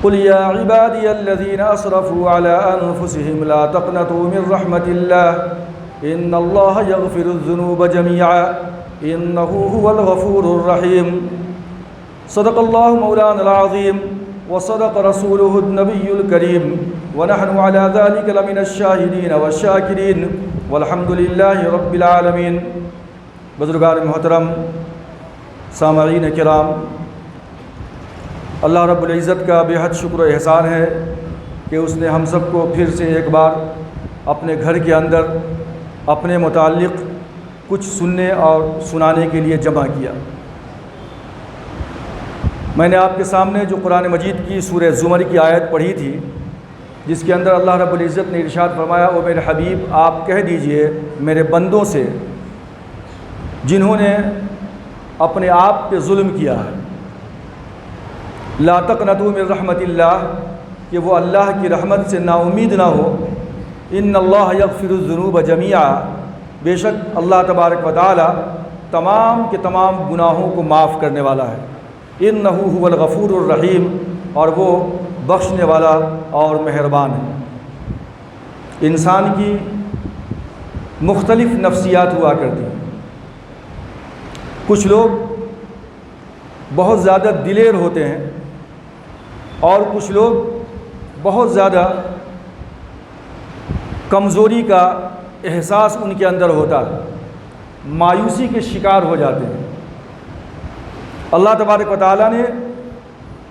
قل يا عبادي الذين أسرفوا على أنفسهم لا تقنطوا من رحمة الله إن الله يغفر الذنوب جميعا إنه هو الغفور الرحيم صدق الله مولانا العظيم وصدق رسوله النبي الكريم ونحن على ذلك لمن الشاهدين والشاكرين والحمد لله رب العالمين۔ بزرگان محترم، سامعین کرام، اللہ رب العزت کا بے حد شکر و احسان ہے کہ اس نے ہم سب کو پھر سے ایک بار اپنے گھر کے اندر اپنے متعلق کچھ سننے اور سنانے کے لیے جمع کیا۔ میں نے آپ کے سامنے جو قرآن مجید کی سورہ زمر کی آیت پڑھی تھی، جس کے اندر اللہ رب العزت نے ارشاد فرمایا، او میرے حبیب آپ کہہ دیجئے میرے بندوں سے جنہوں نے اپنے آپ پہ ظلم کیا ہے، لا تقنطوا من رحمت اللہ، کہ وہ اللہ کی رحمت سے نا امید نہ ہو۔ ان اللہ یغفر الذنوب جميعا، بے شک اللہ تبارک و تعالی تمام کے تمام گناہوں کو معاف کرنے والا ہے۔ انہ هو الغفور الرحیم، اور وہ بخشنے والا اور مہربان ہے۔ انسان کی مختلف نفسیات ہوا کرتی ہیں۔ کچھ لوگ بہت زیادہ دلیر ہوتے ہیں اور کچھ لوگ بہت زیادہ کمزوری کا احساس ان کے اندر ہوتا ہے، مایوسی کے شکار ہو جاتے ہیں۔ اللہ تبارک و تعالیٰ نے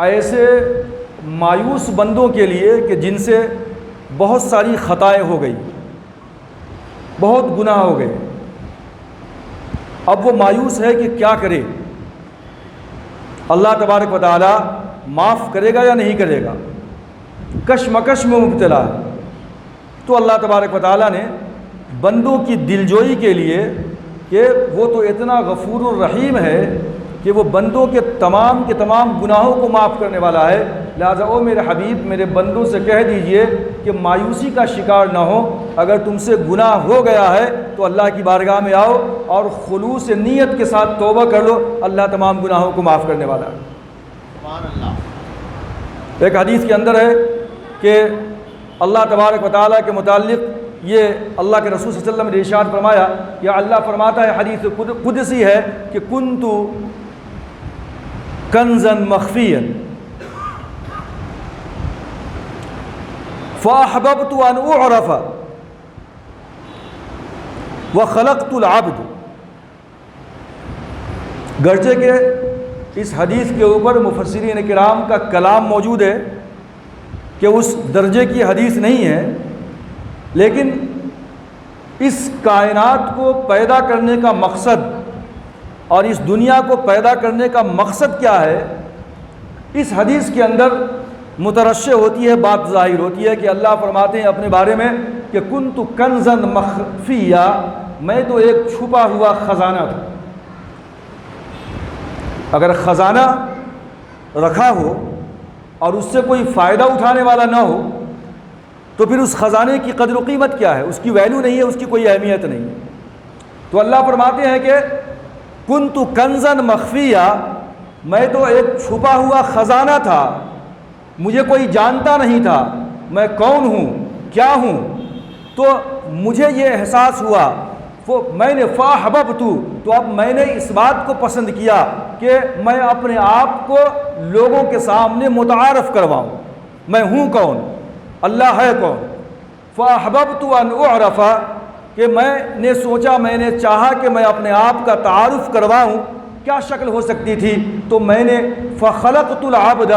ایسے مایوس بندوں کے لیے کہ جن سے بہت ساری خطائیں ہو گئی، بہت گناہ ہو گئے، اب وہ مایوس ہے کہ کیا کرے، اللہ تبارک و تعالیٰ معاف کرے گا یا نہیں کرے گا، کشمکش میں مبتلا ہے۔ تو اللہ تبارک و تعالیٰ نے بندوں کی دلجوئی کے لیے کہ وہ تو اتنا غفور الرحیم ہے کہ وہ بندوں کے تمام گناہوں کو معاف کرنے والا ہے، لہذا او میرے حبیب میرے بندوں سے کہہ دیجئے کہ مایوسی کا شکار نہ ہو۔ اگر تم سے گناہ ہو گیا ہے تو اللہ کی بارگاہ میں آؤ اور خلوص نیت کے ساتھ توبہ کر لو، اللہ تمام گناہوں کو معاف کرنے والا ہے۔ سبحان اللہ۔ ایک حدیث کے اندر ہے کہ اللہ تبارک و تعالیٰ کے متعلق یہ اللہ کے رسول صلی اللہ علیہ وسلم نے ارشاد فرمایا، یا اللہ فرماتا ہے، حدیث قدسی ہے کہ کنت کنزا مخفیا فاحببت ان اعرف وخلقت العبد۔ گرچہ کہ اس حدیث کے اوپر مفسرین کرام کا کلام موجود ہے کہ اس درجے کی حدیث نہیں ہے، لیکن اس کائنات کو پیدا کرنے کا مقصد اور اس دنیا کو پیدا کرنے کا مقصد کیا ہے، اس حدیث کے اندر مترشح ہوتی ہے، بات ظاہر ہوتی ہے کہ اللہ فرماتے ہیں اپنے بارے میں کہ کنت کنزا مخفیا، میں تو ایک چھپا ہوا خزانہ تھا۔ اگر خزانہ رکھا ہو اور اس سے کوئی فائدہ اٹھانے والا نہ ہو تو پھر اس خزانے کی قدر و قیمت کیا ہے، اس کی ویلیو نہیں ہے، اس کی کوئی اہمیت نہیں ہے۔ تو اللہ فرماتے ہیں کہ کنت کنزا مخفیا، میں تو ایک چھپا ہوا خزانہ تھا، مجھے کوئی جانتا نہیں تھا میں کون ہوں کیا ہوں۔ تو مجھے یہ احساس ہوا، میں نے فاحببت، تو اب میں نے اس بات کو پسند کیا کہ میں اپنے آپ کو لوگوں کے سامنے متعارف کرواؤں، میں ہوں کون، اللہ ہے کون۔ فاحببت ان اعرف، کہ میں نے سوچا، میں نے چاہا کہ میں اپنے آپ کا تعارف کرواؤں، کیا شکل ہو سکتی تھی، تو میں نے فخلقت العبد،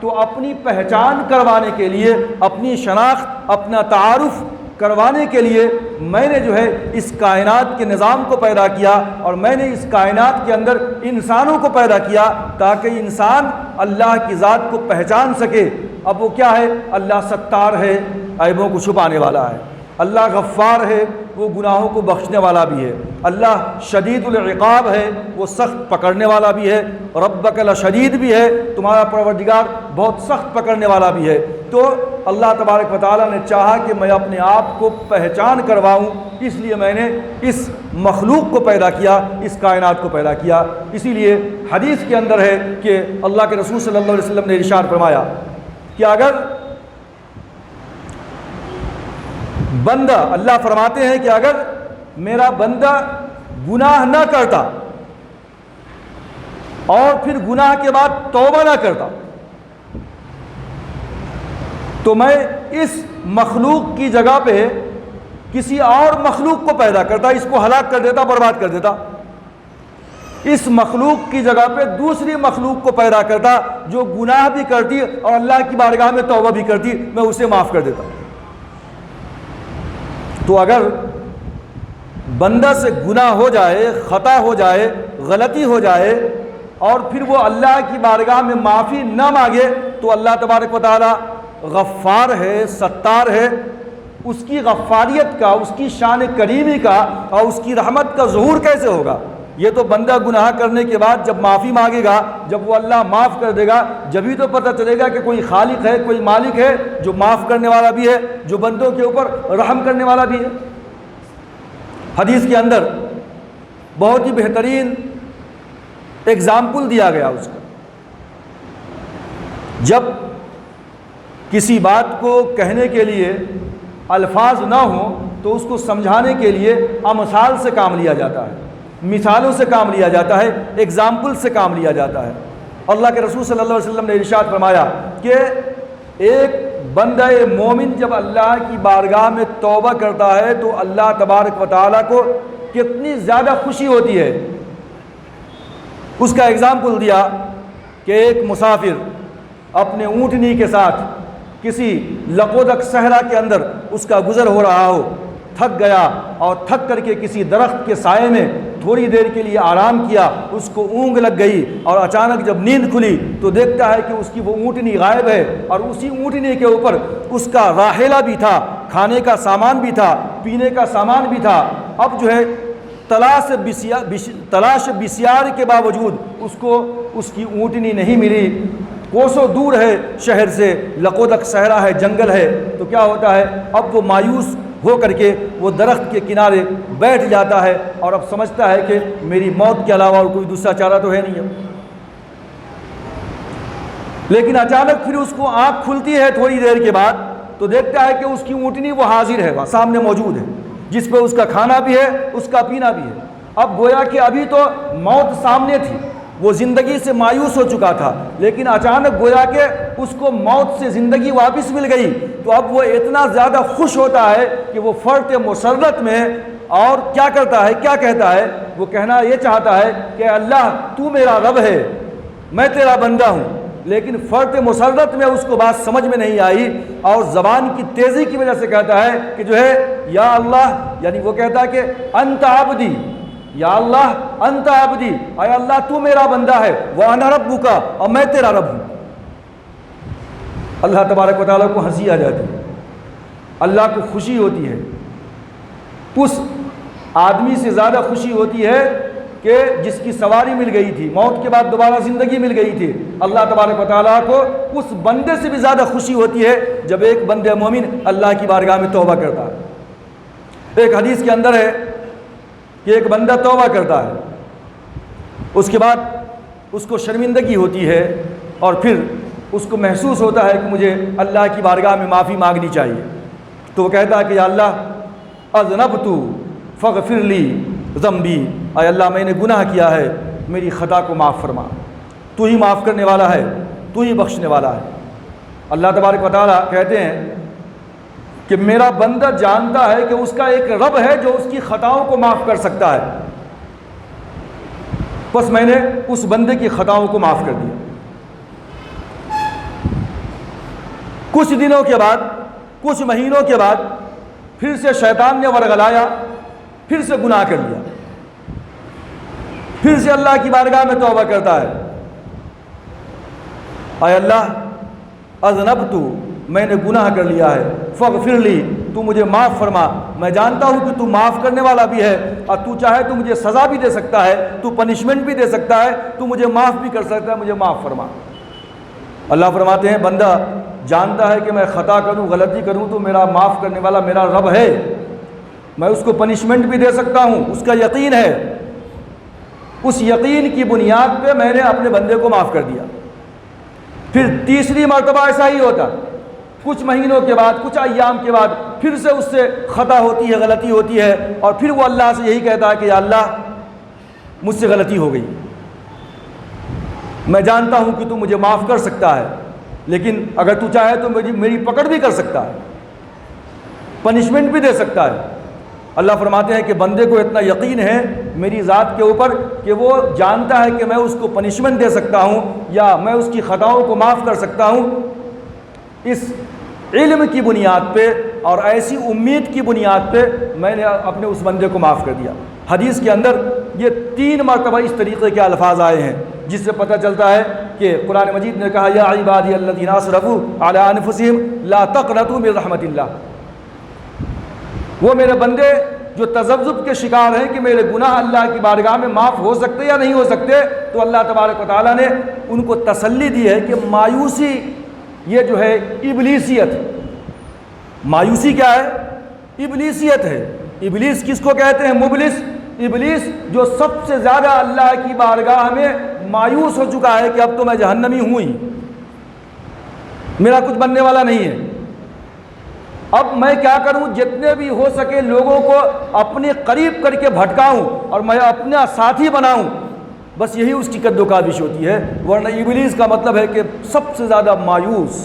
تو اپنی پہچان کروانے کے لیے، اپنی شناخت، اپنا تعارف کروانے کے لیے میں نے جو ہے اس کائنات کے نظام کو پیدا کیا، اور میں نے اس کائنات کے اندر انسانوں کو پیدا کیا تاکہ انسان اللہ کی ذات کو پہچان سکے۔ اب وہ کیا ہے، اللہ ستار ہے، عیبوں کو چھپانے والا ہے، اللہ غفار ہے، وہ گناہوں کو بخشنے والا بھی ہے، اللہ شدید العقاب ہے، وہ سخت پکڑنے والا بھی ہے، ربک لشدید بھی ہے، تمہارا پروردگار بہت سخت پکڑنے والا بھی ہے۔ تو اللہ تبارک و تعالیٰ نے چاہا کہ میں اپنے آپ کو پہچان کرواؤں، اس لیے میں نے اس مخلوق کو پیدا کیا، اس کائنات کو پیدا کیا۔ اسی لیے حدیث کے اندر ہے کہ اللہ کے رسول صلی اللہ علیہ وسلم نے ارشاد فرمایا کہ اگر بندہ، اللہ فرماتے ہیں کہ اگر میرا بندہ گناہ نہ کرتا اور پھر گناہ کے بعد توبہ نہ کرتا تو میں اس مخلوق کی جگہ پہ کسی اور مخلوق کو پیدا کرتا، اس کو ہلاک کر دیتا، برباد کر دیتا، اس مخلوق کی جگہ پہ دوسری مخلوق کو پیدا کرتا جو گناہ بھی کرتی اور اللہ کی بارگاہ میں توبہ بھی کرتی، میں اسے معاف کر دیتا۔ تو اگر بندہ سے گناہ ہو جائے، خطا ہو جائے، غلطی ہو جائے اور پھر وہ اللہ کی بارگاہ میں معافی نہ مانگے تو اللہ تبارک و تعالی غفار ہے، ستار ہے، اس کی غفاریت کا، اس کی شان کریمی کا اور اس کی رحمت کا ظہور کیسے ہوگا؟ یہ تو بندہ گناہ کرنے کے بعد جب معافی مانگے گا، جب وہ اللہ معاف کر دے گا، جبھی تو پتہ چلے گا کہ کوئی خالق ہے، کوئی مالک ہے جو معاف کرنے والا بھی ہے، جو بندوں کے اوپر رحم کرنے والا بھی ہے۔ حدیث کے اندر بہت ہی بہترین ایگزامپل دیا گیا اس کا، جب کسی بات کو کہنے کے لیے الفاظ نہ ہوں تو اس کو سمجھانے کے لیے امثال سے کام لیا جاتا ہے، مثالوں سے کام لیا جاتا ہے، ایگزامپل سے کام لیا جاتا ہے۔ اللہ کے رسول صلی اللہ علیہ وسلم نے ارشاد فرمایا کہ ایک بندہ مومن جب اللہ کی بارگاہ میں توبہ کرتا ہے تو اللہ تبارک و تعالیٰ کو کتنی زیادہ خوشی ہوتی ہے۔ اس کا ایگزامپل دیا کہ ایک مسافر اپنے اونٹنی کے ساتھ کسی لقودق صحرا کے اندر اس کا گزر ہو رہا ہو، تھک گیا اور تھک کر کے کسی درخت کے سائے میں تھوڑی دیر کے لیے آرام کیا، اس کو اونگ لگ گئی اور اچانک جب نیند کھلی تو دیکھتا ہے کہ اس کی وہ اونٹنی غائب ہے اور اسی اونٹنی کے اوپر اس کا راحلہ بھی تھا، کھانے کا سامان بھی تھا، پینے کا سامان بھی تھا۔ اب جو ہے تلاش بسیار کے باوجود اس کو اس کی اونٹنی نہیں ملی، کوسوں دور ہے شہر سے، لقودق صحرا ہے، جنگل ہے، تو کیا ہوتا ہے اب وہ مایوس ہو کر کے وہ درخت کے کنارے بیٹھ جاتا ہے اور اب سمجھتا ہے کہ میری موت کے علاوہ اور کوئی دوسرا چارہ تو ہے نہیں۔ لیکن اچانک پھر اس کو آنکھ کھلتی ہے تھوڑی دیر کے بعد تو دیکھتا ہے کہ اس کی اونٹنی وہ حاضر ہے، وہاں سامنے موجود ہے، جس پہ اس کا کھانا بھی ہے، اس کا پینا بھی ہے۔ اب گویا کہ ابھی تو موت سامنے تھی، وہ زندگی سے مایوس ہو چکا تھا، لیکن اچانک گویا کہ اس کو موت سے زندگی واپس مل گئی تو اب وہ اتنا زیادہ خوش ہوتا ہے کہ وہ فرط مسرت میں اور کیا کرتا ہے، کیا کہتا ہے، وہ کہنا یہ چاہتا ہے کہ اللہ تو میرا رب ہے، میں تیرا بندہ ہوں، لیکن فرط مسرت میں اس کو بات سمجھ میں نہیں آئی اور زبان کی تیزی کی وجہ سے کہتا ہے کہ جو ہے یا اللہ، یعنی وہ کہتا ہے کہ انت عبدی، یا اللہ انت عبدی، اے اللہ تو میرا بندہ ہے، وانا ربک، اور میں تیرا رب ہوں۔ اللہ تبارک و تعالیٰ کو ہنسی آ جاتی ہے، اللہ کو خوشی ہوتی ہے، اس آدمی سے زیادہ خوشی ہوتی ہے کہ جس کی سواری مل گئی تھی، موت کے بعد دوبارہ زندگی مل گئی تھی۔ اللہ تبارک و تعالیٰ کو اس بندے سے بھی زیادہ خوشی ہوتی ہے جب ایک بندہ مومن اللہ کی بارگاہ میں توبہ کرتا ہے۔ ایک حدیث کے اندر ہے کہ ایک بندہ توبہ کرتا ہے، اس کے بعد اس کو شرمندگی ہوتی ہے اور پھر اس کو محسوس ہوتا ہے کہ مجھے اللہ کی بارگاہ میں معافی مانگنی چاہیے، تو وہ کہتا ہے کہ یا اللہ اذنبت فاغفر لی ذنبی، اے اللہ میں نے گناہ کیا ہے، میری خطا کو معاف فرما، تو ہی معاف کرنے والا ہے، تو ہی بخشنے والا ہے۔ اللہ تبارک و تعالیٰ کہتے ہیں کہ میرا بندہ جانتا ہے کہ اس کا ایک رب ہے جو اس کی خطاؤں کو معاف کر سکتا ہے، بس میں نے اس بندے کی خطاؤں کو معاف کر دیا۔ کچھ دنوں کے بعد، کچھ مہینوں کے بعد پھر سے شیطان نے ورغلایا، پھر سے گناہ کر لیا، پھر سے اللہ کی بارگاہ میں توبہ کرتا ہے، اے اللہ اذنبت، میں نے گناہ کر لیا ہے، فاغفر لی، تو مجھے معاف فرما، میں جانتا ہوں کہ تو معاف کرنے والا بھی ہے اور تو چاہے تو مجھے سزا بھی دے سکتا ہے، تو پنشمنٹ بھی دے سکتا ہے، تو مجھے معاف بھی کر سکتا ہے، مجھے معاف فرما۔ اللہ فرماتے ہیں بندہ جانتا ہے کہ میں خطا کروں، غلطی کروں تو میرا معاف کرنے والا میرا رب ہے، میں اس کو پنشمنٹ بھی دے سکتا ہوں، اس کا یقین ہے، اس یقین کی بنیاد پہ میں نے اپنے بندے کو معاف کر دیا۔ پھر تیسری مرتبہ ایسا ہی ہوتا، کچھ مہینوں کے بعد، کچھ ایام کے بعد پھر سے اس سے خطا ہوتی ہے، غلطی ہوتی ہے، اور پھر وہ اللہ سے یہی کہتا ہے کہ یا اللہ مجھ سے غلطی ہو گئی، میں جانتا ہوں کہ تو مجھے معاف کر سکتا ہے، لیکن اگر تو چاہے تو میری پکڑ بھی کر سکتا ہے، پنشمنٹ بھی دے سکتا ہے۔ اللہ فرماتے ہیں کہ بندے کو اتنا یقین ہے میری ذات کے اوپر کہ وہ جانتا ہے کہ میں اس کو پنشمنٹ دے سکتا ہوں یا میں اس کی خطاؤں کو معاف کر سکتا ہوں۔ اس علم کی بنیاد پہ اور ایسی امید کی بنیاد پہ میں نے اپنے اس بندے کو معاف کر دیا۔ حدیث کے اندر یہ 3 مرتبہ اس طریقے کے الفاظ آئے ہیں، جس سے پتہ چلتا ہے کہ قرآن مجید نے کہا یا عبادی الذین اسرفوا علی انفسہم لا تقنطوا من رحمت اللہ۔ وہ میرے بندے جو تذبذب کے شکار ہیں کہ میرے گناہ اللہ کی بارگاہ میں معاف ہو سکتے یا نہیں ہو سکتے، تو اللہ تبارک و تعالیٰ نے ان کو تسلی دی ہے کہ مایوسی یہ جو ہے ابلیسیت، مایوسی کیا ہے؟ ابلیسیت ہے۔ ابلیس کس کو کہتے ہیں؟ مبلس۔ ابلیس جو سب سے زیادہ اللہ کی بارگاہ میں مایوس ہو چکا ہے کہ اب تو میں جہنمی ہوں ہی، میرا کچھ بننے والا نہیں ہے، اب میں کیا کروں؟ جتنے بھی ہو سکے لوگوں کو اپنے قریب کر کے بھٹکاؤں اور میں اپنا ساتھی بناؤں، بس یہی اس کی قد و کاوش ہوتی ہے۔ ورنہ ابلیس کا مطلب ہے کہ سب سے زیادہ مایوس۔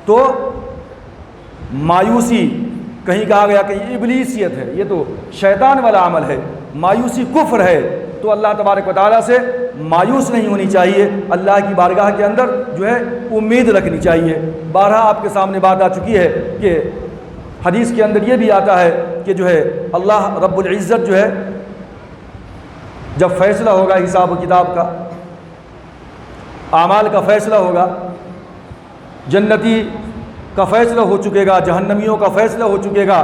تو مایوسی کہیں کہا گیا کہ یہ ابلیسیت ہے، یہ تو شیطان والا عمل ہے، مایوسی کفر ہے۔ تو اللہ تبارک و تعالیٰ سے مایوس نہیں ہونی چاہیے، اللہ کی بارگاہ کے اندر جو ہے امید رکھنی چاہیے۔ بارہا آپ کے سامنے بات آ چکی ہے کہ حدیث کے اندر یہ بھی آتا ہے کہ جو ہے اللہ رب العزت جو ہے جب فیصلہ ہوگا حساب و کتاب کا، اعمال کا فیصلہ ہوگا، جنتی کا فیصلہ ہو چکے گا، جہنمیوں کا فیصلہ ہو چکے گا،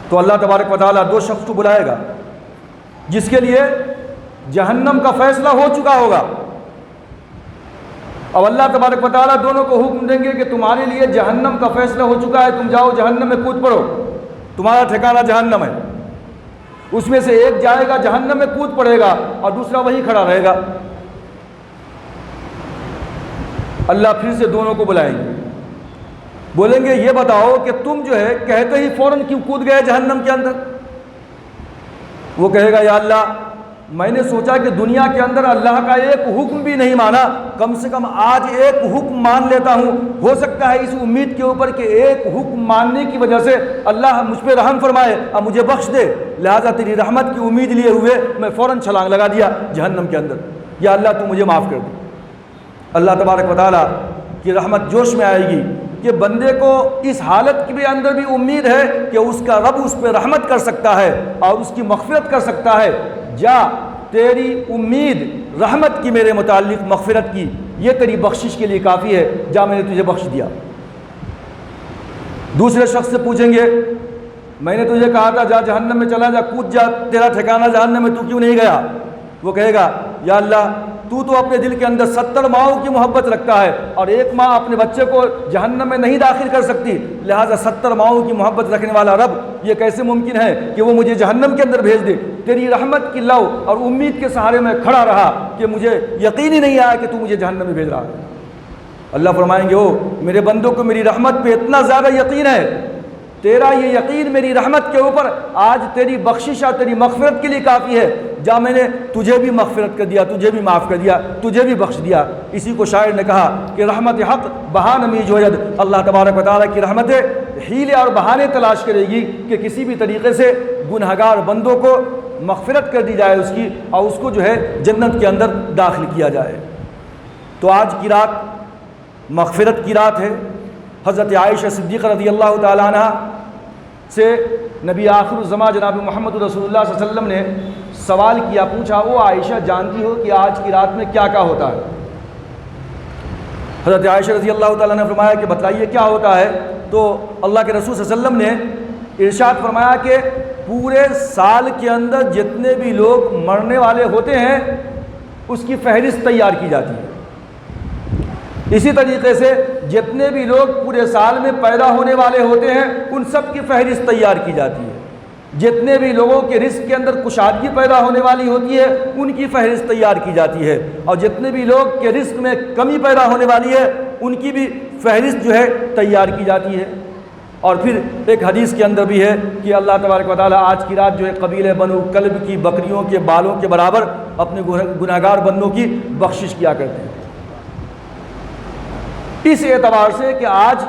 تو اللہ تبارک و تعالیٰ 2 شخص کو بلائے گا جس کے لیے جہنم کا فیصلہ ہو چکا ہوگا۔ اب اللہ تبارک و تعالیٰ دونوں کو حکم دیں گے کہ تمہارے لیے جہنم کا فیصلہ ہو چکا ہے، تم جاؤ جہنم میں کود پڑو، تمہارا ٹھکانہ جہنم ہے۔ اس میں سے ایک جائے گا جہنم میں کود پڑے گا اور دوسرا وہیں کھڑا رہے گا۔ اللہ پھر سے دونوں کو بلائیں گے، بولیں گے یہ بتاؤ کہ تم جو ہے کہتے ہی فوراً کیوں کود گئے جہنم کے اندر؟ وہ کہے گا یا اللہ میں نے سوچا کہ دنیا کے اندر اللہ کا ایک حکم بھی نہیں مانا، کم سے کم آج ایک حکم مان لیتا ہوں، ہو سکتا ہے اس امید کے اوپر کہ ایک حکم ماننے کی وجہ سے اللہ مجھ پہ رحم فرمائے اور مجھے بخش دے، لہٰذا تیری رحمت کی امید لیے ہوئے میں فوراً چھلانگ لگا دیا جہنم کے اندر، یا اللہ تو مجھے معاف کر دے۔ اللہ تبارک و تعالیٰ کی رحمت جوش میں آئے گی کہ بندے کو اس حالت کی بھی اندر بھی امید ہے کہ اس کا رب اس پہ رحمت کر سکتا ہے اور اس کی مغفرت کر سکتا ہے، جا تیری امید رحمت کی میرے متعلق، مغفرت کی، یہ تیری بخشش کے لیے کافی ہے، جا میں نے تجھے بخش دیا۔ دوسرے شخص سے پوچھیں گے میں نے تجھے کہا تھا جا جہنم میں چلا جا، کود جا، تیرا ٹھکانہ جہنم میں، تو کیوں نہیں گیا؟ وہ کہے گا یا اللہ تو اپنے دل کے اندر 70 ماؤں کی محبت رکھتا ہے اور ایک ماں اپنے بچے کو جہنم میں نہیں داخل کر سکتی، لہٰذا 70 ماؤں کی محبت رکھنے والا رب یہ کیسے ممکن ہے کہ وہ مجھے جہنم کے اندر بھیج دے؟ تیری رحمت کی لو اور امید کے سہارے میں کھڑا رہا کہ مجھے یقین ہی نہیں آیا کہ تو مجھے جہنم میں بھیج رہا ہے۔ اللہ فرمائیں گے او میرے بندوں کو میری رحمت پہ اتنا زیادہ یقین ہے، تیرا یہ یقین میری رحمت کے اوپر آج تیری بخشش اور تیری مغفرت کے لیے کافی ہے، جا میں نے تجھے بھی مغفرت کر دیا، تجھے بھی معاف کر دیا، تجھے بھی بخش دیا۔ اسی کو شاعر نے کہا کہ رحمت حق بہانمی جوید، اللہ تبارک و تعالیٰ کی رحمتیں ہیلے اور بہانے تلاش کرے گی کہ کسی بھی طریقے سے گنہگار بندوں کو مغفرت کر دی جائے اس کی، اور اس کو جو ہے جنت کے اندر داخل کیا جائے۔ تو آج کی رات مغفرت کی رات ہے۔ حضرت عائشہ صدیقہ رضی اللہ تعالیٰ عنہ سے نبی آخر الزماں جناب محمد رسول اللہ صلی اللہ علیہ وسلم نے سوال کیا، پوچھا وہ عائشہ جانتی ہو کہ آج کی رات میں کیا کیا ہوتا ہے؟ حضرت عائشہ رضی اللہ تعالیٰ نے فرمایا کہ بتلائیے کیا ہوتا ہے؟ تو اللہ کے رسول صلی اللہ علیہ وسلم نے ارشاد فرمایا کہ پورے سال کے اندر جتنے بھی لوگ مرنے والے ہوتے ہیں اس کی فہرست تیار کی جاتی ہے، اسی طریقے سے جتنے بھی لوگ پورے سال میں پیدا ہونے والے ہوتے ہیں ان سب کی فہرست تیار کی جاتی ہے۔ جتنے بھی لوگوں کے رزق کے اندر کشادگی پیدا ہونے والی ہوتی ہے ان کی فہرست تیار کی جاتی ہے، اور جتنے بھی لوگ کے رزق میں کمی پیدا ہونے والی ہے ان کی بھی فہرست جو ہے تیار کی جاتی ہے۔ اور پھر ایک حدیث کے اندر بھی ہے کہ اللہ تبارک و تعالیٰ آج کی رات جو ہے قبیلہ بنو کلب کی بکریوں کے بالوں کے برابر اپنے گناہگار بندوں کی بخشش کیا کرتے ہیں۔ اس اعتبار سے کہ آج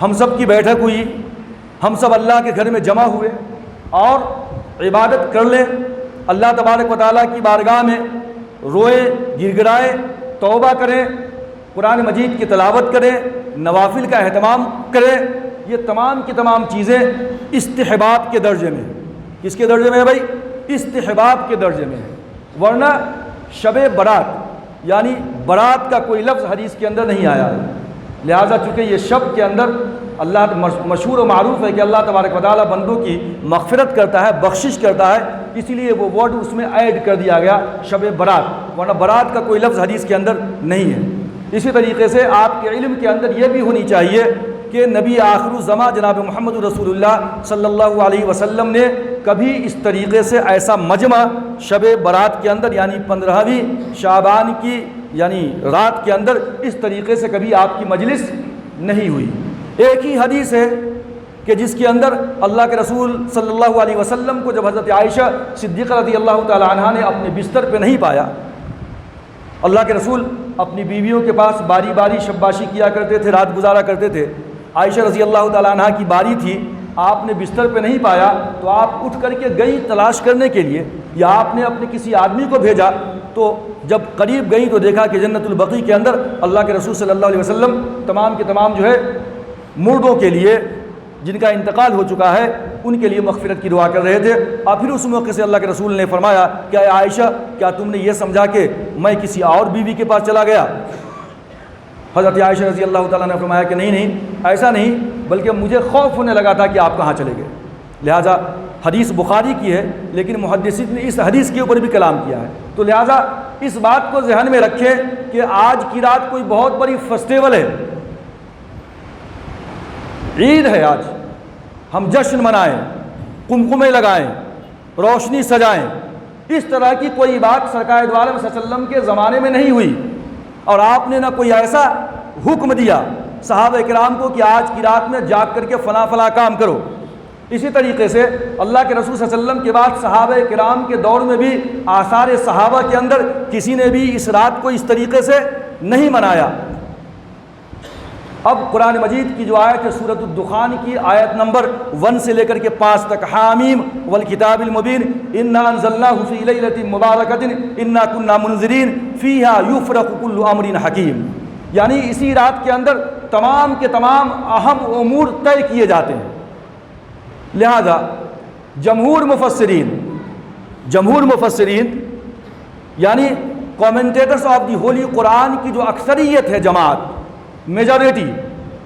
ہم سب کی بیٹھک ہوئی، ہم سب اللہ کے گھر میں جمع ہوئے اور عبادت کر لیں، اللہ تبارک و تعالیٰ کی بارگاہ میں روئیں، گڑ گڑائیں، توبہ کریں، قرآن مجید کی تلاوت کریں، نوافل کا اہتمام کریں، یہ تمام کی تمام چیزیں استحباب کے درجے میں ہیں۔ کس کے درجے میں ہے بھائی؟ استحباب کے درجے میں ہے، ورنہ شب برات یعنی برات کا کوئی لفظ حدیث کے اندر نہیں آیا ہے۔ لہٰذا چونکہ یہ شب کے اندر اللہ مشہور و معروف ہے کہ اللہ تبارک و تعالیٰ بندوں کی مغفرت کرتا ہے، بخشش کرتا ہے، اسی لیے وہ ورڈ اس میں ایڈ کر دیا گیا شب برات، ورنہ برات کا کوئی لفظ حدیث کے اندر نہیں ہے۔ اسی طریقے سے آپ کے علم کے اندر یہ بھی ہونی چاہیے کہ نبی آخر الزماں جناب محمد رسول اللہ صلی اللہ علیہ وسلم نے کبھی اس طریقے سے ایسا مجمع شب برات کے اندر یعنی 15ویں شعبان کی یعنی رات کے اندر اس طریقے سے کبھی آپ کی مجلس نہیں ہوئی۔ ایک ہی حدیث ہے کہ جس کے اندر اللہ کے رسول صلی اللہ علیہ وسلم کو جب حضرت عائشہ صدیقہ رضی اللہ تعالی عنہا نے اپنے بستر پہ نہیں پایا، اللہ کے رسول اپنی بیویوں کے پاس باری باری شباشی کیا کرتے تھے، رات گزارا کرتے تھے۔ عائشہ رضی اللہ تعالی عنہا کی باری تھی، آپ نے بستر پہ نہیں پایا تو آپ اٹھ کر کے گئیں تلاش کرنے کے لیے، یا آپ نے اپنے کسی آدمی کو بھیجا، تو جب قریب گئیں تو دیکھا کہ جنت البقیع کے اندر اللہ کے رسول صلی اللہ علیہ وسلم تمام کے تمام جو ہے مردوں کے لیے جن کا انتقال ہو چکا ہے ان کے لیے مغفرت کی دعا کر رہے تھے۔ اور پھر اس موقع سے اللہ کے رسول نے فرمایا کہ اے عائشہ، کیا تم نے یہ سمجھا کہ میں کسی اور بیوی کے پاس چلا گیا؟ حضرت عائشہ رضی اللہ تعالیٰ نے فرمایا کہ نہیں، ایسا نہیں، بلکہ مجھے خوف ہونے لگا تھا کہ آپ کہاں چلے گئے۔ لہٰذا حدیث بخاری کی ہے، لیکن محدثین نے اس حدیث کے اوپر بھی کلام کیا ہے، تو لہٰذا اس بات کو ذہن میں رکھیں کہ آج کی رات کوئی بہت بڑی فیسٹیول ہے، عید ہے، آج ہم جشن منائیں، قمقمے لگائیں، روشنی سجائیں، اس طرح کی کوئی بات سرکار دو عالم صلی اللہ علیہ وسلم کے زمانے میں نہیں ہوئی، اور آپ نے نہ کوئی ایسا حکم دیا صحابہ کرام کو کہ آج کی رات میں جاگ کر کے فلاں فلاں کام کرو۔ اسی طریقے سے اللہ کے رسول صلی اللہ علیہ وسلم کے بعد صحابہ کرام کے دور میں بھی آثار صحابہ کے اندر کسی نے بھی اس رات کو اس طریقے سے نہیں منایا۔ اب قرآن مجید کی جو آیت ہے سورۃ الدخان کی آیت نمبر 1 سے لے کر کے 5 تک، حامیم والکتاب المبین انا انزلناہ فی لیلۃ مبارکۃ انا کنا منذرین فیہا یفرق کل امر حکیم، یعنی اسی رات کے اندر تمام کے تمام اہم امور طے کیے جاتے ہیں۔ لہذا جمہور مفسرین یعنی کومنٹیٹرز آف دی ہولی قرآن کی جو اکثریت ہے، جماعت، میجورٹی،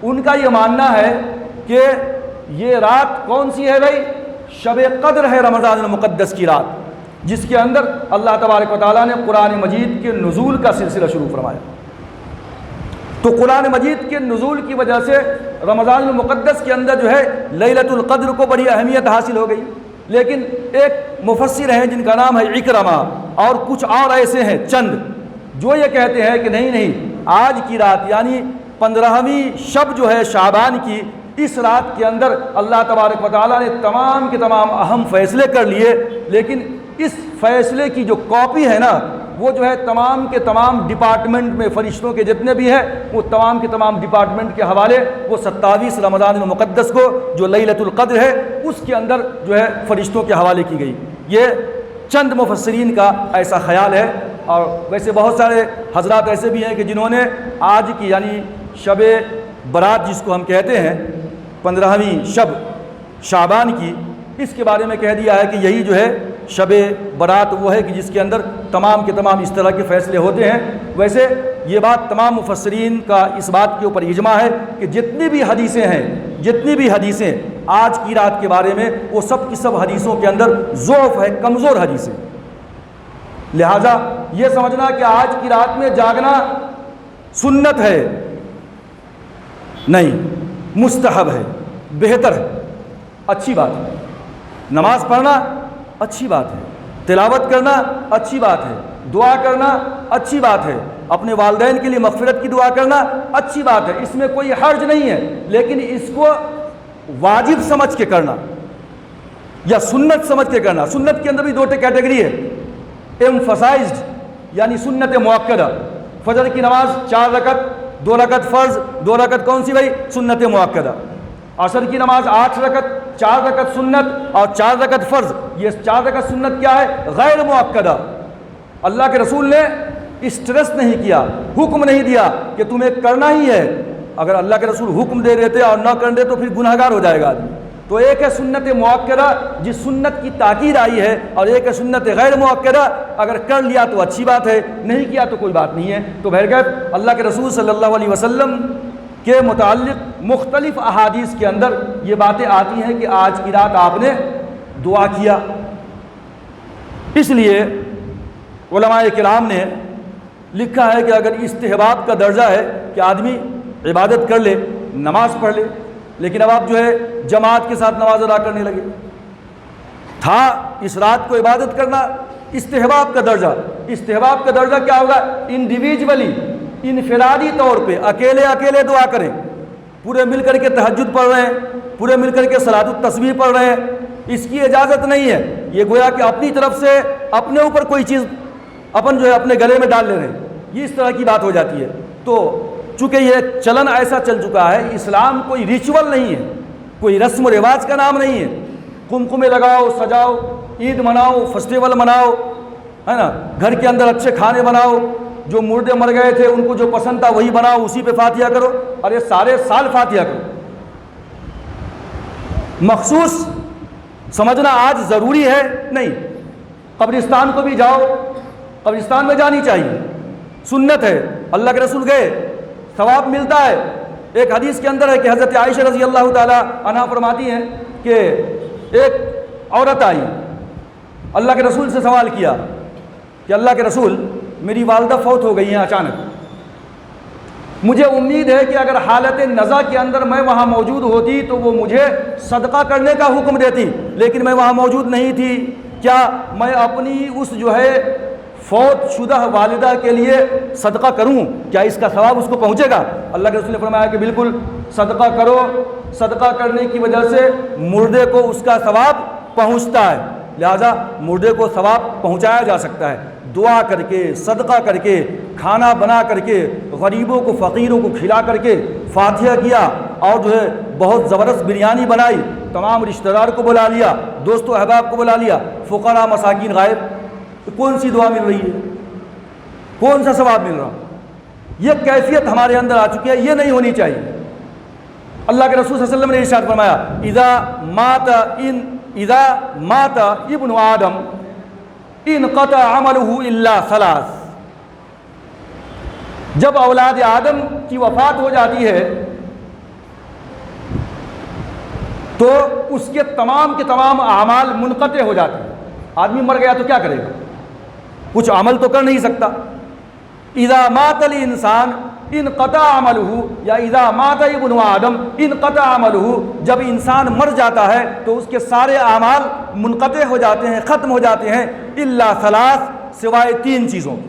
ان کا یہ ماننا ہے کہ یہ رات کون سی ہے بھائی؟ شب قدر ہے، رمضان المقدس کی رات، جس کے اندر اللہ تبارک و تعالیٰ نے قرآن مجید کے نزول کا سلسلہ شروع فرمایا۔ تو قرآن مجید کے نزول کی وجہ سے رمضان المقدس کے اندر جو ہے لیلۃ القدر کو بڑی اہمیت حاصل ہو گئی۔ لیکن ایک مفسر ہیں جن کا نام ہے اکرمہ، اور کچھ اور ایسے ہیں چند، جو یہ کہتے ہیں کہ نہیں، آج کی رات یعنی 15ویں شب جو ہے شعبان کی، اس رات کے اندر اللہ تبارک و تعالیٰ نے تمام کے تمام اہم فیصلے کر لیے، لیکن اس فیصلے کی جو کاپی ہے نا، وہ جو ہے تمام کے تمام ڈپارٹمنٹ میں فرشتوں کے جتنے بھی ہیں، وہ تمام کے تمام ڈپارٹمنٹ کے حوالے وہ 27 رمضان المقدس کو جو لیلۃ القدر ہے اس کے اندر جو ہے فرشتوں کے حوالے کی گئی۔ یہ چند مفسرین کا ایسا خیال ہے، اور ویسے بہت سارے حضرات ایسے بھی ہیں کہ جنہوں نے آج کی یعنی شب برات جس کو ہم کہتے ہیں 15ویں شب شعبان کی، اس کے بارے میں کہہ دیا ہے کہ یہی جو ہے شب برات وہ ہے کہ جس کے اندر تمام کے تمام اس طرح کے فیصلے ہوتے ہیں۔ ویسے یہ بات تمام مفسرین کا اس بات کے اوپر اجماع ہے کہ جتنی بھی حدیثیں آج کی رات کے بارے میں، وہ سب کی سب حدیثوں کے اندر ضعف ہے، کمزور حدیثیں۔ لہذا یہ سمجھنا کہ آج کی رات میں جاگنا سنت ہے، نہیں، مستحب ہے، بہتر ہے، اچھی بات ہے۔ نماز پڑھنا اچھی بات ہے، تلاوت کرنا اچھی بات ہے، دعا کرنا اچھی بات ہے، اپنے والدین کے لیے مغفرت کی دعا کرنا اچھی بات ہے، اس میں کوئی حرج نہیں ہے، لیکن اس کو واجب سمجھ کے کرنا یا سنت سمجھ کے کرنا۔ سنت کے اندر بھی دو کیٹیگری ہے، ایمفسائزڈ یعنی سنت مؤکدہ، فجر کی نماز 4 رکعت، 2 رکعت فرض، 2 رکعت کون سی بھائی؟ سنت مؤکدہ۔ عصر کی نماز 8 رکعت، 4 رکعت سنت اور 4 رکعت فرض۔ یہ 4 رکعت سنت کیا ہے؟ غیر مؤکدہ۔ اللہ کے رسول نے اسٹریس نہیں کیا، حکم نہیں دیا کہ تمہیں کرنا ہی ہے۔ اگر اللہ کے رسول حکم دے دیتے اور نہ کر دے تو پھر گناہگار ہو جائے گا آدمی۔ تو ایک ہے سنت مؤکدہ جس سنت کی تاکید آئی ہے، اور ایک ہے سنت غیر مؤکدہ، اگر کر لیا تو اچھی بات ہے، نہیں کیا تو کوئی بات نہیں ہے۔ تو بہرکیف اللہ کے رسول صلی اللہ علیہ وسلم کے متعلق مختلف احادیث کے اندر یہ باتیں آتی ہیں کہ آج کی رات آپ نے دعا کیا۔ اس لیے علماء کرام نے لکھا ہے کہ اگر استحباب کا درجہ ہے کہ آدمی عبادت کر لے، نماز پڑھ لے، لیکن اب آپ جو ہے جماعت کے ساتھ نماز ادا کرنے لگے، تھا اس رات کو عبادت کرنا استحباب کا درجہ۔ استحباب کا درجہ کیا ہوگا؟ انڈیویجولی، انفرادی طور پہ اکیلے دعا کریں، پورے مل کر کے تہجد پڑھ رہے ہیں، پورے مل کر کے صلاۃ التسبیح پڑھ رہے ہیں، اس کی اجازت نہیں ہے۔ یہ گویا کہ اپنی طرف سے اپنے اوپر کوئی چیز اپن جو ہے اپنے گلے میں ڈال لے رہے ہیں، یہ اس طرح کی بات ہو جاتی ہے۔ تو چونکہ یہ چلن ایسا چل چکا ہے، اسلام کوئی ریچول نہیں ہے، کوئی رسم و رواج کا نام نہیں ہے۔ قمقمے لگاؤ، سجاؤ، عید مناؤ، فیسٹیول مناؤ، ہے نا، گھر کے اندر اچھے کھانے بناؤ، جو مردے مر گئے تھے ان کو جو پسند تھا وہی بناؤ، اسی پہ فاتحہ کرو، اور یہ سارے سال فاتحہ کرو۔ مخصوص سمجھنا آج ضروری ہے نہیں۔ قبرستان کو بھی جاؤ، قبرستان میں جانی چاہیے، سنت ہے، اللہ کے رسول گئے، ثواب ملتا ہے۔ ایک حدیث کے اندر ہے کہ حضرت عائشہ رضی اللہ تعالی عنہا فرماتی ہیں کہ ایک عورت آئی، اللہ کے رسول سے سوال کیا کہ اللہ کے رسول میری والدہ فوت ہو گئی ہیں اچانک، مجھے امید ہے کہ اگر حالت نزا کے اندر میں وہاں موجود ہوتی تو وہ مجھے صدقہ کرنے کا حکم دیتی، لیکن میں وہاں موجود نہیں تھی، کیا میں اپنی اس جو ہے فوت شدہ والدہ کے لیے صدقہ کروں؟ کیا اس کا ثواب اس کو پہنچے گا؟ اللہ کے رسول نے فرمایا کہ بالکل صدقہ کرو، صدقہ کرنے کی وجہ سے مردے کو اس کا ثواب پہنچتا ہے، لہذا مردے کو ثواب پہنچایا جا سکتا ہے۔ دعا کر کے، صدقہ کر کے، کھانا بنا کر کے، غریبوں کو فقیروں کو کھلا کر کے فاتحہ کیا، اور جو ہے بہت زبردست بریانی بنائی، تمام رشتہ دار کو بلا لیا، دوست و احباب کو بلا لیا، فقراء مساکین غائب، کون سی دعا مل رہی ہے؟ کون سا ثواب مل رہا؟ یہ کیفیت ہمارے اندر آ چکی ہے، یہ نہیں ہونی چاہیے۔ اللہ کے رسول صلی اللہ علیہ وسلم نے ارشاد فرمایا اذا مات ابن آدم انقطع عملہ الا ثلاث، جب اولاد آدم کی وفات ہو جاتی ہے تو اس کے تمام اعمال منقطع ہو جاتے ہیں۔ آدمی مر گیا تو کیا کرے گا؟ کچھ عمل تو کر نہیں سکتا۔ اذا مات الانسان انقطع عملہ، یا اذا مات ابن آدم انقطع عملہ، جب انسان مر جاتا ہے تو اس کے سارے اعمال منقطع ہو جاتے ہیں، ختم ہو جاتے ہیں، الا ثلاث، سوائے 3 چیزوں کے۔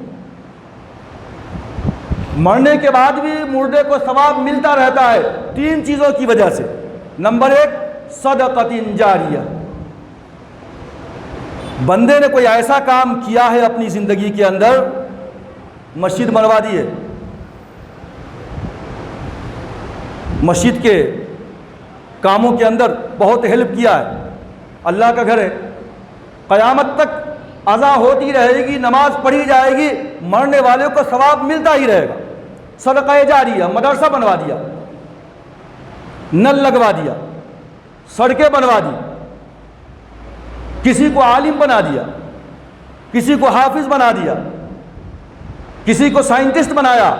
مرنے کے بعد بھی مردے کو ثواب ملتا رہتا ہے 3 چیزوں کی وجہ سے۔ نمبر 1 صدقۃ جاریہ، بندے نے کوئی ایسا کام کیا ہے اپنی زندگی کے اندر، مسجد بنوا دی ہے، مسجد کے کاموں کے اندر بہت ہیلپ کیا ہے، اللہ کا گھر ہے، قیامت تک اذان ہوتی رہے گی، نماز پڑھی جائے گی، مرنے والے کو ثواب ملتا ہی رہے گا۔ صدقہ جاریہ، مدرسہ بنوا دیا، نل لگوا دیا، سڑکیں بنوا دی، کسی کو عالم بنا دیا، کسی کو حافظ بنا دیا، کسی کو سائنٹسٹ بنایا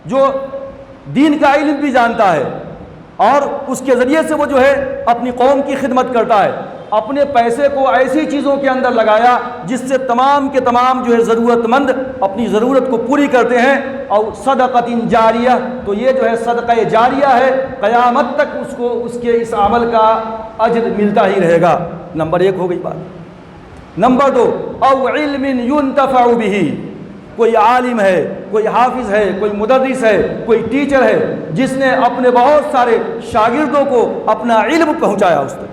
جو دین کا علم بھی جانتا ہے، اور اس کے ذریعے سے وہ جو ہے اپنی قوم کی خدمت کرتا ہے۔ اپنے پیسے کو ایسی چیزوں کے اندر لگایا جس سے تمام کے تمام جو ہے ضرورت مند اپنی ضرورت کو پوری کرتے ہیں، اور صدقۃ جاریہ، تو یہ جو ہے صدقہ جاریہ ہے، قیامت تک اس کو اس کے اس عمل کا اجر ملتا ہی رہے گا۔ نمبر 1 ہو گئی بات۔ نمبر 2، او علم ينتفع به، کوئی عالم ہے، کوئی حافظ ہے، کوئی مدرس ہے، کوئی ٹیچر ہے جس نے اپنے بہت سارے شاگردوں کو اپنا علم پہنچایا اس تک،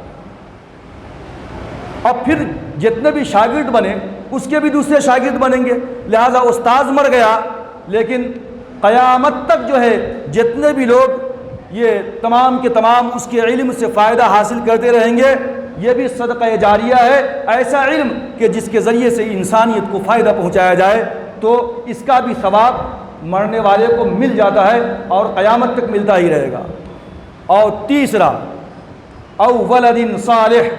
اب پھر جتنے بھی شاگرد بنے اس کے بھی دوسرے شاگرد بنیں گے، لہذا استاذ مر گیا لیکن قیامت تک جو ہے جتنے بھی لوگ یہ تمام کے تمام اس کے علم سے فائدہ حاصل کرتے رہیں گے، یہ بھی صدقہ جاریہ ہے، ایسا علم کہ جس کے ذریعے سے انسانیت کو فائدہ پہنچایا جائے، تو اس کا بھی ثواب مرنے والے کو مل جاتا ہے اور قیامت تک ملتا ہی رہے گا۔ اور تیسرا، او ولد صالح،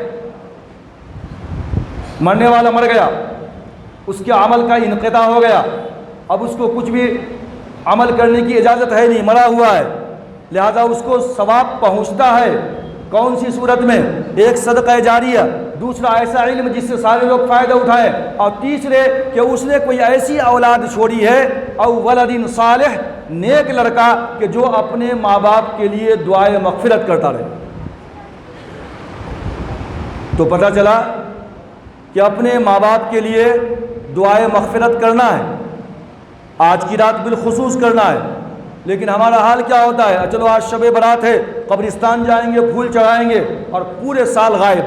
مرنے والا مر گیا، اس کے عمل کا انقطاع ہو گیا، اب اس کو کچھ بھی عمل کرنے کی اجازت ہے نہیں، مرا ہوا ہے، لہذا اس کو ثواب پہنچتا ہے۔ کون سی صورت میں؟ ایک صدقہ جاریہ، دوسرا ایسا علم جس سے سارے لوگ فائدہ اٹھائیں، اور تیسرے کہ اس نے کوئی ایسی اولاد چھوڑی ہے، او ولد صالح، نیک لڑکا کہ جو اپنے ماں باپ کے لیے دعائے مغفرت کرتا رہے۔ تو پتہ چلا کہ اپنے ماں باپ کے لیے دعائے مغفرت کرنا ہے، آج کی رات بالخصوص کرنا ہے، لیکن ہمارا حال کیا ہوتا ہے؟ چلو آج شب برات ہے، قبرستان جائیں گے، پھول چڑھائیں گے، اور پورے سال غائب،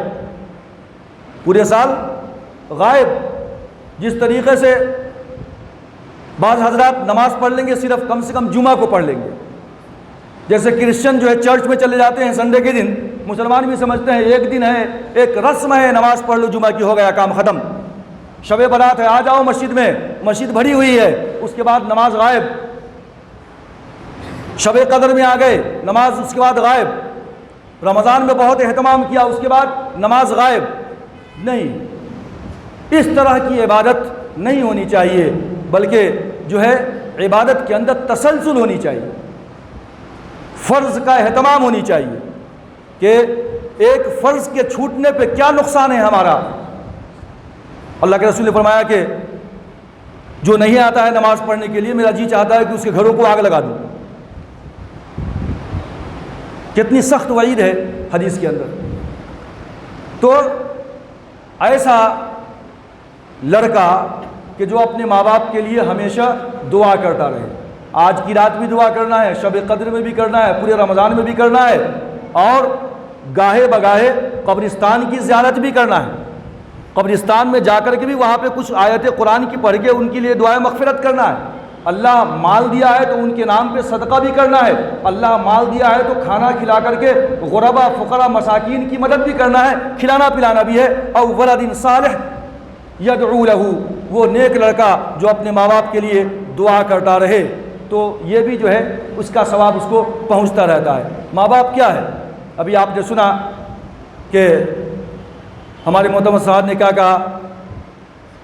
پورے سال غائب۔ جس طریقے سے بعض حضرات نماز پڑھ لیں گے، صرف کم سے کم جمعہ کو پڑھ لیں گے، جیسے کرسچن جو ہے چرچ میں چلے جاتے ہیں سنڈے کے دن، مسلمان بھی سمجھتے ہیں ایک دن ہے، ایک رسم ہے، نماز پڑھ لو جمعہ کی، ہو گیا کام ختم۔ شب برات ہے، آ جاؤ مسجد میں، مسجد بھری ہوئی ہے، اس کے بعد نماز غائب۔ شب قدر میں آ گئے، نماز اس کے بعد غائب۔ رمضان میں بہت اہتمام کیا، اس کے بعد نماز غائب۔ نہیں، اس طرح کی عبادت نہیں ہونی چاہیے، بلکہ جو ہے عبادت کے اندر تسلسل ہونی چاہیے، فرض کا اہتمام ہونی چاہیے کہ ایک فرض کے چھوٹنے پہ کیا نقصان ہے ہمارا۔ اللہ کے رسول نے فرمایا کہ جو نہیں آتا ہے نماز پڑھنے کے لیے، میرا جی چاہتا ہے کہ اس کے گھروں کو آگ لگا دوں۔ کتنی سخت وعید ہے حدیث کے اندر۔ تو ایسا لڑکا کہ جو اپنے ماں باپ کے لیے ہمیشہ دعا کرتا رہے، آج کی رات بھی دعا کرنا ہے، شب قدر میں بھی کرنا ہے، پورے رمضان میں بھی کرنا ہے، اور گاہے بگاہے قبرستان کی زیارت بھی کرنا ہے، قبرستان میں جا کر کے بھی وہاں پہ کچھ آیت قرآن کی پڑھ کے ان کے لیے دعائیں مغفرت کرنا ہے۔ اللہ مال دیا ہے تو ان کے نام پہ صدقہ بھی کرنا ہے، اللہ مال دیا ہے تو کھانا کھلا کر کے غربا فقراء مساکین کی مدد بھی کرنا ہے، کھلانا پلانا بھی ہے۔ او ولد صالح یدعو لہ، وہ نیک لڑکا جو اپنے ماں باپ کے لیے دعا کرتا رہے، تو یہ بھی جو ہے اس کا ثواب اس کو پہنچتا رہتا ہے۔ ماں باپ کیا ہے؟ ابھی آپ نے سنا کہ ہمارے محترم صاحب نے کیا کہا،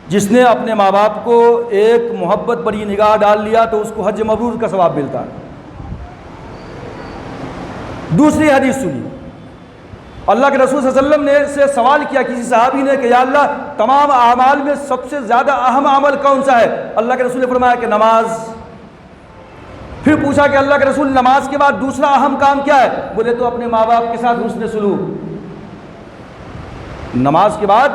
جس نے اپنے ماں باپ کو ایک محبت بڑی نگاہ ڈال لیا تو اس کو حج مبرور کا ثواب ملتا ہے۔ دوسری حدیث سنی، اللہ کے رسول صلی اللہ علیہ وسلم نے سے سوال کیا کسی صحابی نے کہ یا اللہ، تمام اعمال میں سب سے زیادہ اہم عمل کون سا ہے؟ اللہ کے رسول نے فرمایا کہ نماز۔ پھر پوچھا کہ اللہ کے رسول نماز کے بعد دوسرا اہم کام کیا ہے؟ بولے تو اپنے ماں باپ کے ساتھ حسن سلوک۔ نماز کے بعد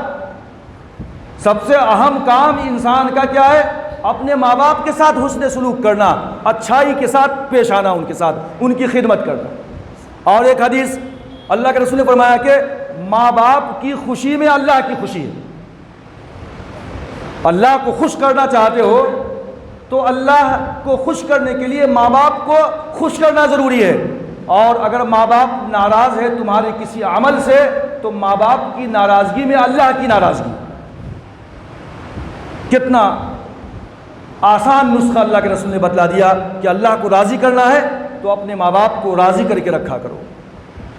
سب سے اہم کام انسان کا کیا ہے؟ اپنے ماں باپ کے ساتھ حسن سلوک کرنا، اچھائی کے ساتھ پیش آنا، ان کے ساتھ ان کی خدمت کرنا۔ اور ایک حدیث اللہ کے رسول نے فرمایا کہ ماں باپ کی خوشی میں اللہ کی خوشی ہے۔ اللہ کو خوش کرنا چاہتے ہو تو اللہ کو خوش کرنے کے لیے ماں باپ کو خوش کرنا ضروری ہے، اور اگر ماں باپ ناراض ہے تمہارے کسی عمل سے تو ماں باپ کی ناراضگی میں اللہ کی ناراضگی۔ کتنا آسان نسخہ اللہ کے رسول نے بتلا دیا کہ اللہ کو راضی کرنا ہے تو اپنے ماں باپ کو راضی کر کے رکھا کرو۔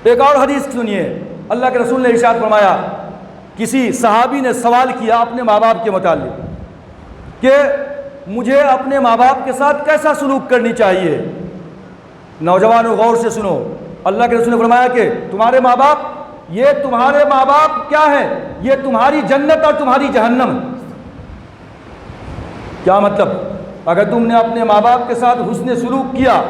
ایک اور حدیث سنیے، اللہ کے رسول نے ارشاد فرمایا، کسی صحابی نے سوال کیا اپنے ماں باپ کے متعلق کہ مجھے اپنے ماں باپ کے ساتھ کیسا سلوک کرنی چاہیے۔ نوجوانوں غور سے سنو، اللہ کے رسول نے فرمایا کہ تمہارے ماں باپ، یہ تمہارے ماں باپ کیا ہے؟ یہ تمہاری جنت اور تمہاری جہنم۔ کیا مطلب؟ اگر تم نے اپنے ماں باپ کے ساتھ حسن سلوک کیا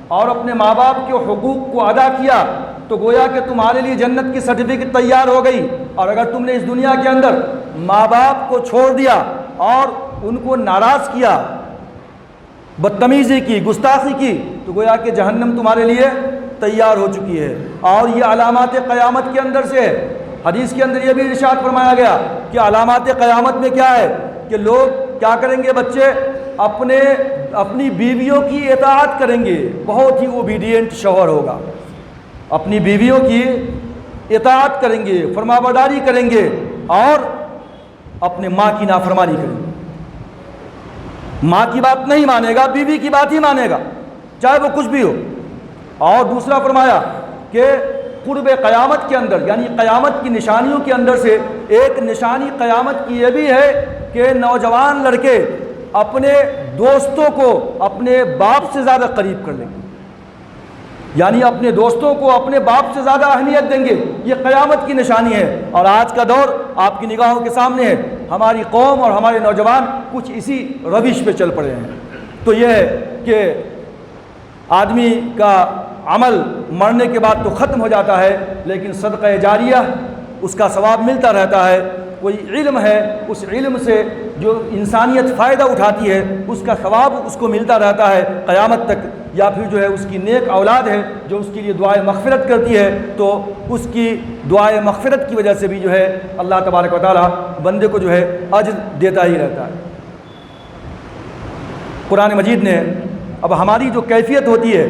اور اپنے ماں باپ کے حقوق کو ادا کیا تو گویا کہ تمہارے لیے جنت کی سرٹیفکیٹ تیار ہو گئی. اور اگر تم نے اس دنیا کے اندر ماں باپ کو چھوڑ دیا اور ان کو ناراض کیا، بدتمیزی کی، گستاخی کی، تو گویا کہ جہنم تمہارے لیے تیار ہو چکی ہے. اور یہ علامات قیامت کے اندر سے ہے. حدیث کے اندر یہ بھی ارشاد فرمایا گیا کہ علامات قیامت میں کیا ہے کہ لوگ کیا کریں گے، بچے اپنی بیویوں کی اطاعت کریں گے. بہت ہی اوبیڈینٹ شوہر ہوگا، اپنی بیویوں کی اطاعت کریں گے، فرما برداری کریں گے، اور اپنے ماں کی نافرمانی کریں گے. ماں کی بات نہیں مانے گا، بیوی کی بات ہی مانے گا، چاہے وہ کچھ بھی ہو. اور دوسرا فرمایا کہ قرب قیامت کے اندر، یعنی قیامت کی نشانیوں کے اندر سے ایک نشانی قیامت کی یہ بھی ہے کہ نوجوان لڑکے اپنے دوستوں کو اپنے باپ سے زیادہ قریب کر لیں گے، یعنی اپنے دوستوں کو اپنے باپ سے زیادہ اہمیت دیں گے. یہ قیامت کی نشانی ہے. اور آج کا دور آپ کی نگاہوں کے سامنے ہے. ہماری قوم اور ہمارے نوجوان کچھ اسی روش پہ چل پڑے ہیں. تو یہ ہے کہ آدمی کا عمل مرنے کے بعد تو ختم ہو جاتا ہے، لیکن صدقہ جاریہ اس کا ثواب ملتا رہتا ہے. کوئی علم ہے، اس علم سے جو انسانیت فائدہ اٹھاتی ہے اس کا ثواب اس کو ملتا رہتا ہے قیامت تک. یا پھر جو ہے اس کی نیک اولاد ہے جو اس کے لیے دعائے مغفرت کرتی ہے، تو اس کی دعائے مغفرت کی وجہ سے بھی جو ہے اللہ تبارک و تعالی بندے کو جو ہے اجر دیتا ہی رہتا ہے. قرآن مجید نے اب ہماری جو کیفیت ہوتی ہے،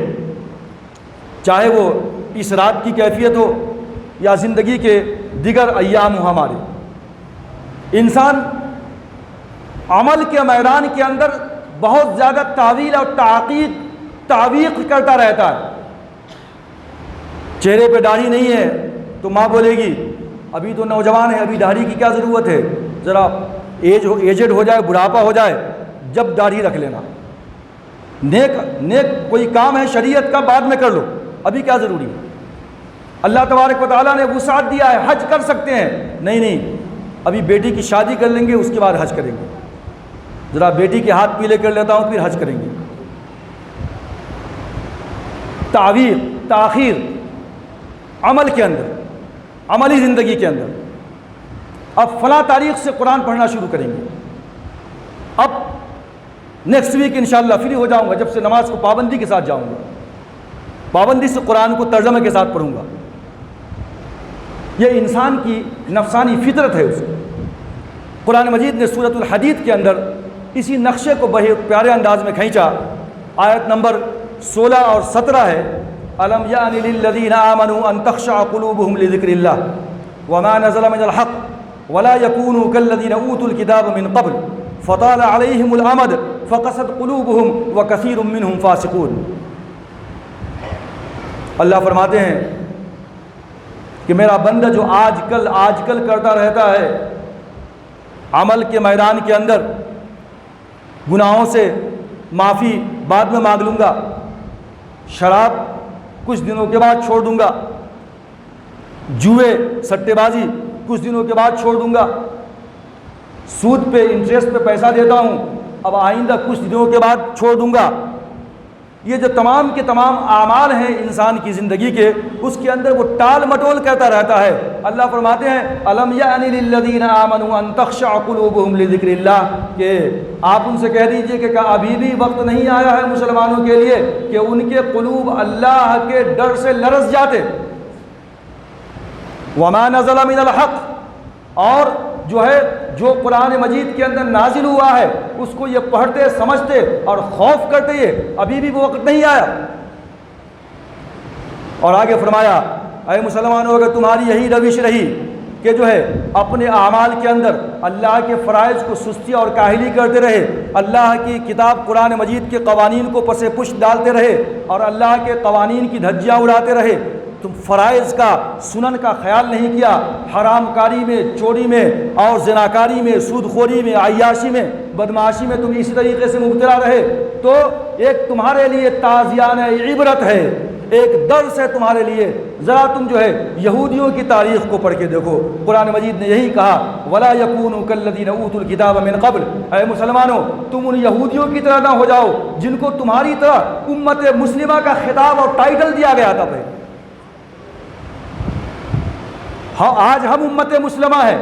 چاہے وہ اس رات کی کیفیت ہو یا زندگی کے دیگر ایام ہو، ہمارے انسان عمل کے میدان کے اندر بہت زیادہ تعویل اور تعویق کرتا رہتا ہے. چہرے پہ داڑھی نہیں ہے تو ماں بولے گی ابھی تو نوجوان ہے، ابھی داڑھی کی کیا ضرورت ہے، ذرا ایجڈ ہو جائے، بڑھاپا ہو جائے جب داڑھی رکھ لینا. نیک کوئی کام ہے شریعت کا بعد میں کر لو، ابھی کیا ضروری ہے. اللہ تبارک و تعالیٰ نے وسعت دیا ہے، حج کر سکتے ہیں. نہیں، ابھی بیٹی کی شادی کر لیں گے، اس کے بعد حج کریں گے. ذرا بیٹی کے ہاتھ پیلے کر لیتا ہوں پھر حج کریں گے. تعویق، تاخیر عمل کے اندر، عملی زندگی کے اندر. اب فلاں تاریخ سے قرآن پڑھنا شروع کریں گے، اب نیکسٹ ویک انشاءاللہ فری ہو جاؤں گا جب سے نماز کو پابندی کے ساتھ جاؤں گا، پابندی سے قرآن کو ترجمے کے ساتھ پڑھوں گا. یہ انسان کی نفسانی فطرت ہے. اسے قرآن مجید نے سورۃ الحدید کے اندر اسی نقشے کو بہت پیارے انداز میں کھینچا. آیت نمبر 16 اور 17 ہے، الم یأن للذین آمنوا ان تخشع قلوبهم لذکر اللہ وما نزل من الحق ولا يكونوا كالذین اوتوا الکتاب من قبل فطال علیہم الامد فقست قلوبهم وکثیر منهم فاسقون. اللہ فرماتے ہیں کہ میرا بندہ جو آج کل کرتا رہتا ہے، عمل کے میدان کے اندر گناہوں سے معافی بعد میں مانگ لوں گا، شراب کچھ دنوں کے بعد چھوڑ دوں گا، جوئے سٹے بازی کچھ دنوں کے بعد چھوڑ دوں گا، سود پہ انٹرسٹ پہ پیسہ دیتا ہوں اب آئندہ کچھ دنوں کے بعد چھوڑ دوں گا. یہ جو تمام کے تمام اعمال ہیں انسان کی زندگی کے، اس کے اندر وہ ٹال مٹول کرتا رہتا ہے. اللہ فرماتے ہیں الم یأن للذین آمنوا ان تخشع قلوبهم لذکر اللہ، کہ آپ ان سے کہہ دیجئے کہ کیا ابھی بھی وقت نہیں آیا ہے مسلمانوں کے لیے کہ ان کے قلوب اللہ کے ڈر سے لرز جاتے. وما نزل من الحق، اور جو قرآن مجید کے اندر نازل ہوا ہے اس کو یہ پڑھتے سمجھتے اور خوف کرتے، یہ ابھی بھی وہ وقت نہیں آیا. اور آگے فرمایا اے مسلمانوں اگر تمہاری یہی روش رہی کہ جو ہے اپنے اعمال کے اندر اللہ کے فرائض کو سستی اور کاہلی کرتے رہے، اللہ کی کتاب قرآن مجید کے قوانین کو پس پشت ڈالتے رہے اور اللہ کے قوانین کی دھجیاں اڑاتے رہے، تم فرائض کا سنن کا خیال نہیں کیا، حرام کاری میں، چوری میں اور زناکاری میں، سود خوری میں، عیاشی میں، بدمعاشی میں تم اسی طریقے سے مبتلا رہے، تو ایک تمہارے لیے تعزیان عبرت ہے، ایک درس ہے تمہارے لیے. ذرا تم جو ہے یہودیوں کی تاریخ کو پڑھ کے دیکھو. قرآن مجید نے یہی کہا ولا یکونوا کالذین اوتوا الکتاب من قبل، اے مسلمانوں تم ان یہودیوں کی طرح نہ ہو جاؤ جن کو تمہاری طرح امت مسلمہ کا خطاب اور ٹائٹل دیا گیا تھا. ہاں آج ہم امت مسلمہ ہیں،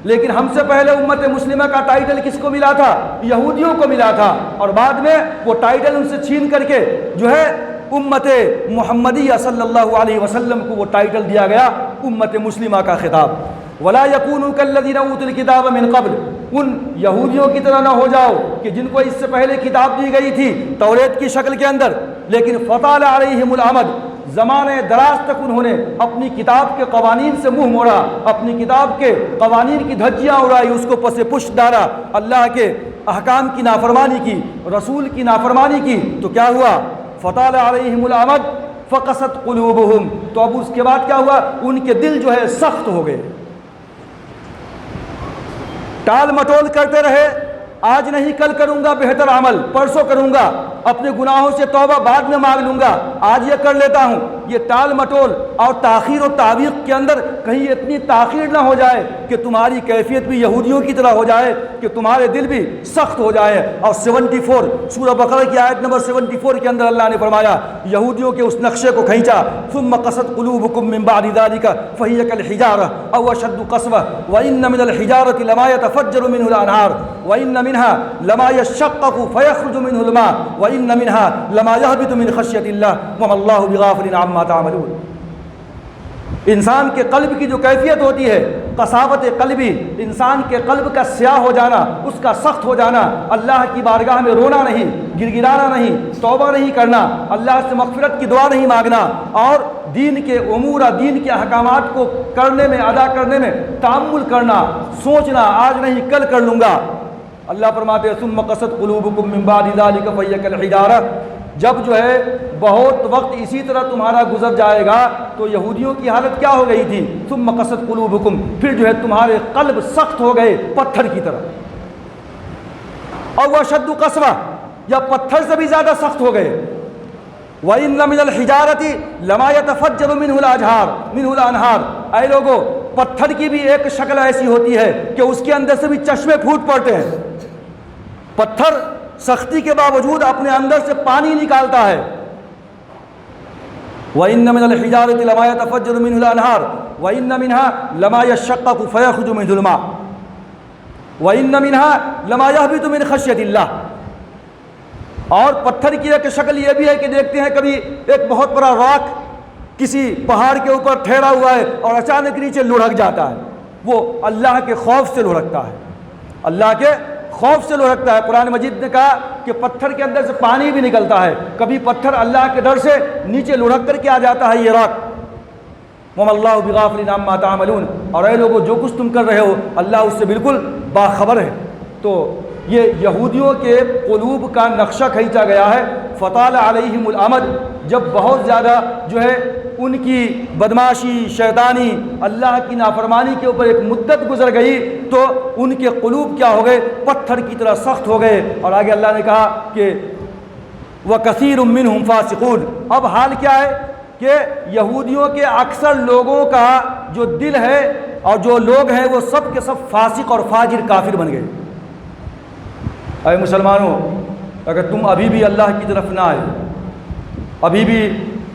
لیکن ہم سے پہلے امت مسلمہ کا ٹائٹل کس کو ملا تھا؟ یہودیوں کو ملا تھا، اور بعد میں وہ ٹائٹل ان سے چھین کر کے جو ہے امت محمدیہ صلی اللہ علیہ وسلم کو وہ ٹائٹل دیا گیا امت مسلمہ کا خطاب۔ وَلَا يَكُونُوا كَالَّذِينَ أُوتُوا الْكِتَابَ مِنْ قَبْلُ، ان یہودیوں کی طرح نہ ہو جاؤ کہ جن کو اس سے پہلے کتاب دی گئی تھی توریت کی شکل کے اندر، لیکن فَطَالَ عَلَيْهِمُ الْأَمَدُ، زمانے دراز تک انہوں نے اپنی کتاب کے قوانین سے منہ موڑا، اپنی کتاب کے قوانین کی دھجیاں اڑائی، اس کو پس پشت ڈالا، اللہ کے احکام کی نافرمانی کی، رسول کی نافرمانی کی، تو کیا ہوا؟ فطال علیہم الامد فقست قلوبہم، تو اب اس کے بعد کیا ہوا؟ ان کے دل جو ہے سخت ہو گئے، ٹال مٹول کرتے رہے، آج نہیں کل کروں گا بہتر عمل، پرسوں کروں گا، اپنے گناہوں سے توبہ بعد میں مانگ لوں گا، آج یہ کر لیتا ہوں۔ یہ ٹال مٹول اور تاخیر و تعویق کے اندر کہیں اتنی تاخیر نہ ہو جائے کہ تمہاری کیفیت بھی یہودیوں کی طرح ہو جائے، کہ تمہارے دل بھی سخت ہو جائے۔ اور 74 سورہ بقرہ کی آیت نمبر 74 کے اندر اللہ نے فرمایا، یہودیوں کے اس نقشے کو کھینچا، ثم قست قلوبکم من بعد ذلك فهي كالحجارة او اشد قسوة وان من الحجارة لما يتفجر منه الانهار وان منها لما يشقق فيخرج منه الماء وان منها لما يهبط من خشية الله وما الله بغافل عما تعملون۔ انسان کے قلب کی جو کیفیت ہوتی ہے، قساوت قلبی، انسان کے قلب کا سیاہ ہو جانا، اس کا سخت ہو جانا، اللہ کی بارگاہ میں رونا نہیں، گر گرانا نہیں، توبہ نہیں کرنا، اللہ سے مغفرت کی دعا نہیں مانگنا، اور دین کے امور اور دین کے احکامات کو کرنے میں، ادا کرنے میں تأمل کرنا، سوچنا آج نہیں کل کر لوں گا۔ اللہ فرماتے ہیں ثم قست قلوبکم من بعد ذلك فهي كالحجارة، جب جو ہے بہت وقت اسی طرح تمہارا گزر جائے گا، تو یہودیوں کی حالت کیا ہو گئی تھی؟ ثم قست قلوبکم، پھر جو ہے تمہارے قلب سخت ہو گئے پتھر کی طرح، اور اشد قسوہ، یا پتھر سے بھی زیادہ سخت ہو گئے۔ وَإِنَّ مِنَ الْحِجَارَةِ لَمَا يَتَفَجَّرُ مِنْهُ الْأَنْهَارُ، اے لوگو پتھر کی بھی ایک شکل ایسی ہوتی ہے کہ اس کے اندر سے بھی چشمے پھوٹ پڑتے ہیں۔ پتھر سختی کے باوجود اپنے اندر سے پانی نکالتا ہے۔ وَإِنَّ مِنَ الْحِجَارَةِ لَمَا يَتَفَجَّرُ مِنْهُ الْأَنْهَارُ وَإِنَّ مِنْهَا لَمَا يَشَّقَّقُ فَيَخْرُجُ مِنْهُ الْمَاءُ وَإِنَّ مِنْهَا لَمَا يَهْبِطُ مِنْ خَشْيَةِ اللَّهِ، اور پتھر کی ایک شکل یہ بھی ہے کہ دیکھتے ہیں کبھی ایک بہت بڑا راک کسی پہاڑ کے اوپر ٹھہرا ہوا ہے اور اچانک نیچے لڑھک جاتا ہے، وہ اللہ کے خوف سے لڑھکتا ہے، اللہ کے خوف سے لڑھکتا ہے۔ قرآن مجید نے کہا کہ پتھر کے اندر سے پانی بھی نکلتا ہے، کبھی پتھر اللہ کے ڈر سے نیچے لڑھک کر کے آ جاتا ہے یہ راک۔ وَمَا اللَّهُ بِغَافِلٍ عَمَّا تَعْمَلُونَ، اور اے لوگو جو کچھ تم کر رہے ہو اللہ اس سے بالکل باخبر ہے۔ تو یہ یہودیوں کے قلوب کا نقشہ کھینچا گیا ہے۔ فطال علیہم الامد، جب بہت زیادہ جو ہے ان کی بدماشی، شیطانی، اللہ کی نافرمانی کے اوپر ایک مدت گزر گئی، تو ان کے قلوب کیا ہو گئے؟ پتھر کی طرح سخت ہو گئے۔ اور آگے اللہ نے کہا کہ وَكَثِيرٌ مِّنْهُمْ فَاسِقُونَ، اب حال کیا ہے کہ یہودیوں کے اکثر لوگوں کا جو دل ہے اور جو لوگ ہیں وہ سب کے سب فاسق اور فاجر کافر بن گئے۔ اے مسلمانوں، اگر تم ابھی بھی اللہ کی طرف نہ آئے، ابھی بھی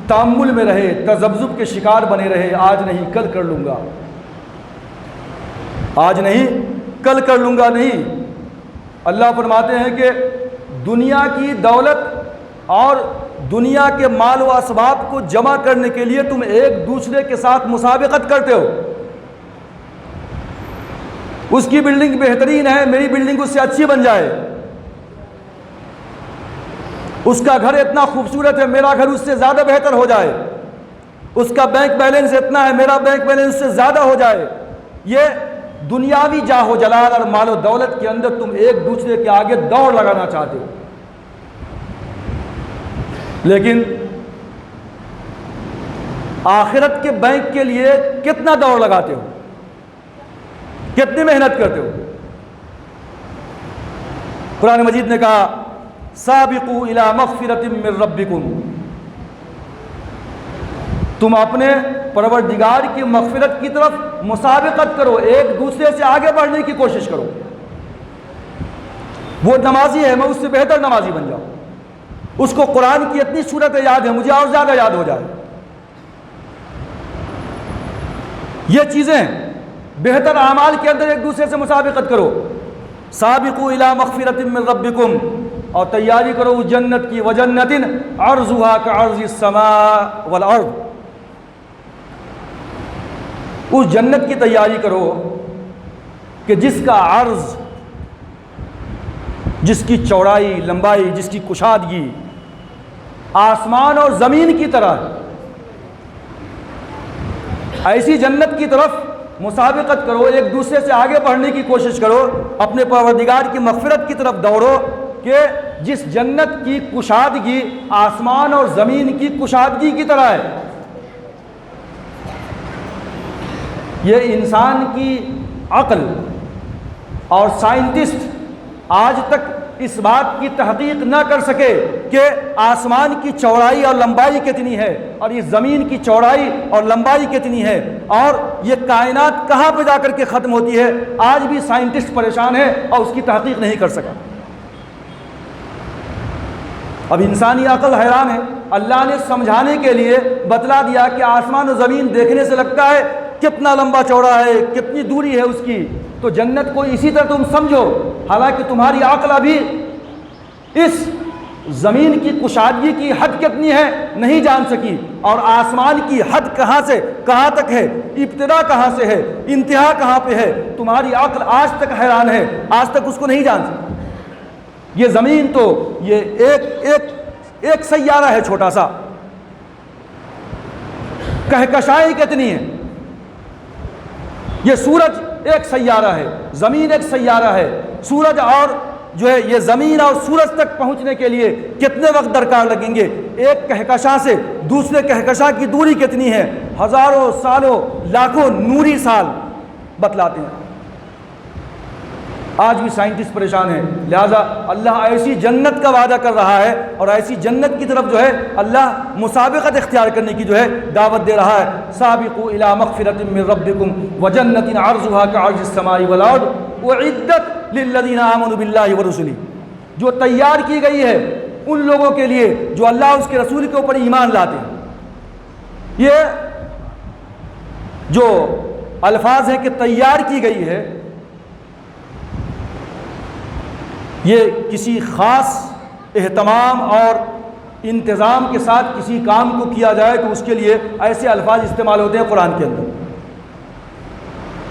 تأمل میں رہے، تذبذب کے شکار بنے رہے، آج نہیں کل کر لوں گا، آج نہیں کل کر لوں گا نہیں، اللہ فرماتے ہیں کہ دنیا کی دولت اور دنیا کے مال و اسباب کو جمع کرنے کے لیے تم ایک دوسرے کے ساتھ مسابقت کرتے ہو۔ اس کی بلڈنگ بہترین ہے، میری بلڈنگ اس سے اچھی بن جائے، اس کا گھر اتنا خوبصورت ہے، میرا گھر اس سے زیادہ بہتر ہو جائے، اس کا بینک بیلنس اتنا ہے، میرا بینک بیلنس اس سے زیادہ ہو جائے۔ یہ دنیاوی جاہ و جلال اور مال و دولت کے اندر تم ایک دوسرے کے آگے دوڑ لگانا چاہتے ہو، لیکن آخرت کے بینک کے لیے کتنا دوڑ لگاتے ہو، کتنی محنت کرتے ہو؟ قرآن مجید نے کہا سابقوا الی مغفرۃ من ربکم، تم اپنے پروردگار کی مغفرت کی طرف مسابقت کرو، ایک دوسرے سے آگے بڑھنے کی کوشش کرو۔ وہ نمازی ہے، میں اس سے بہتر نمازی بن جاؤں، اس کو قرآن کی اتنی صورتیں یاد ہے، مجھے اور زیادہ یاد ہو جائے۔ یہ چیزیں بہتر اعمال کے اندر ایک دوسرے سے مسابقت کرو. سابقوا الی مغفرۃ من ربکم، اور تیاری کرو اس جنت کی، وجنۃ عرضها کعرض السماء والارض، اس جنت کی تیاری کرو کہ جس کا عرض، جس کی چوڑائی، لمبائی، جس کی کشادگی آسمان اور زمین کی طرح ہے. ایسی جنت کی طرف مسابقت کرو، ایک دوسرے سے آگے بڑھنے کی کوشش کرو، اپنے پروردگار کی مغفرت کی طرف دوڑو کہ جس جنت کی کشادگی آسمان اور زمین کی کشادگی کی طرح ہے. یہ انسان کی عقل اور سائنٹسٹ آج تک اس بات کی تحقیق نہ کر سکے کہ آسمان کی چوڑائی اور لمبائی کتنی ہے، اور یہ زمین کی چوڑائی اور لمبائی کتنی ہے، اور یہ کائنات کہاں پہ جا کر کے ختم ہوتی ہے. آج بھی سائنٹسٹ پریشان ہے اور اس کی تحقیق نہیں کر سکا. اب انسانی عقل حیران ہے. اللہ نے سمجھانے کے لیے بتلا دیا کہ آسمان و زمین دیکھنے سے لگتا ہے کتنا لمبا چوڑا ہے، کتنی دوری ہے اس کی، تو جنت کو اسی طرح تم سمجھو، حالانکہ تمہاری عقل ابھی اس زمین کی کشادگی کی حد کتنی ہے نہیں جان سکی، اور آسمان کی حد کہاں سے کہاں تک ہے، ابتدا کہاں سے ہے، انتہا کہاں پہ ہے، تمہاری عقل آج تک حیران ہے، آج تک اس کو نہیں جان سکی. یہ زمین تو یہ ایک سیارہ ہے چھوٹا سا، کہکشائیں کتنی ہیں. یہ سورج ایک سیارہ ہے، زمین ایک سیارہ ہے. سورج اور جو ہے یہ زمین اور سورج تک پہنچنے کے لیے کتنے وقت درکار لگیں گے، ایک کہکشاں سے دوسرے کہکشاں کی دوری کتنی ہے، ہزاروں سالوں لاکھوں نوری سال بتلاتے ہیں. آج بھی سائنٹسٹ پریشان ہیں. لہٰذا اللہ ایسی جنت کا وعدہ کر رہا ہے، اور ایسی جنت کی طرف جو ہے اللہ مسابقت اختیار کرنے کی جو ہے دعوت دے رہا ہے. سابقوا الی مغفرۃ من ربکم وجنۃ عرضها کعرض السماء والارض اعدت للذین آمنوا باللہ ورسلہ، جو تیار کی گئی ہے ان لوگوں کے لیے جو اللہ اس کے رسول کے اوپر ایمان لاتے ہیں. یہ جو الفاظ ہیں کہ تیار کی گئی ہے، یہ کسی خاص اہتمام اور انتظام کے ساتھ کسی کام کو کیا جائے تو اس کے لیے ایسے الفاظ استعمال ہوتے ہیں قرآن کے اندر.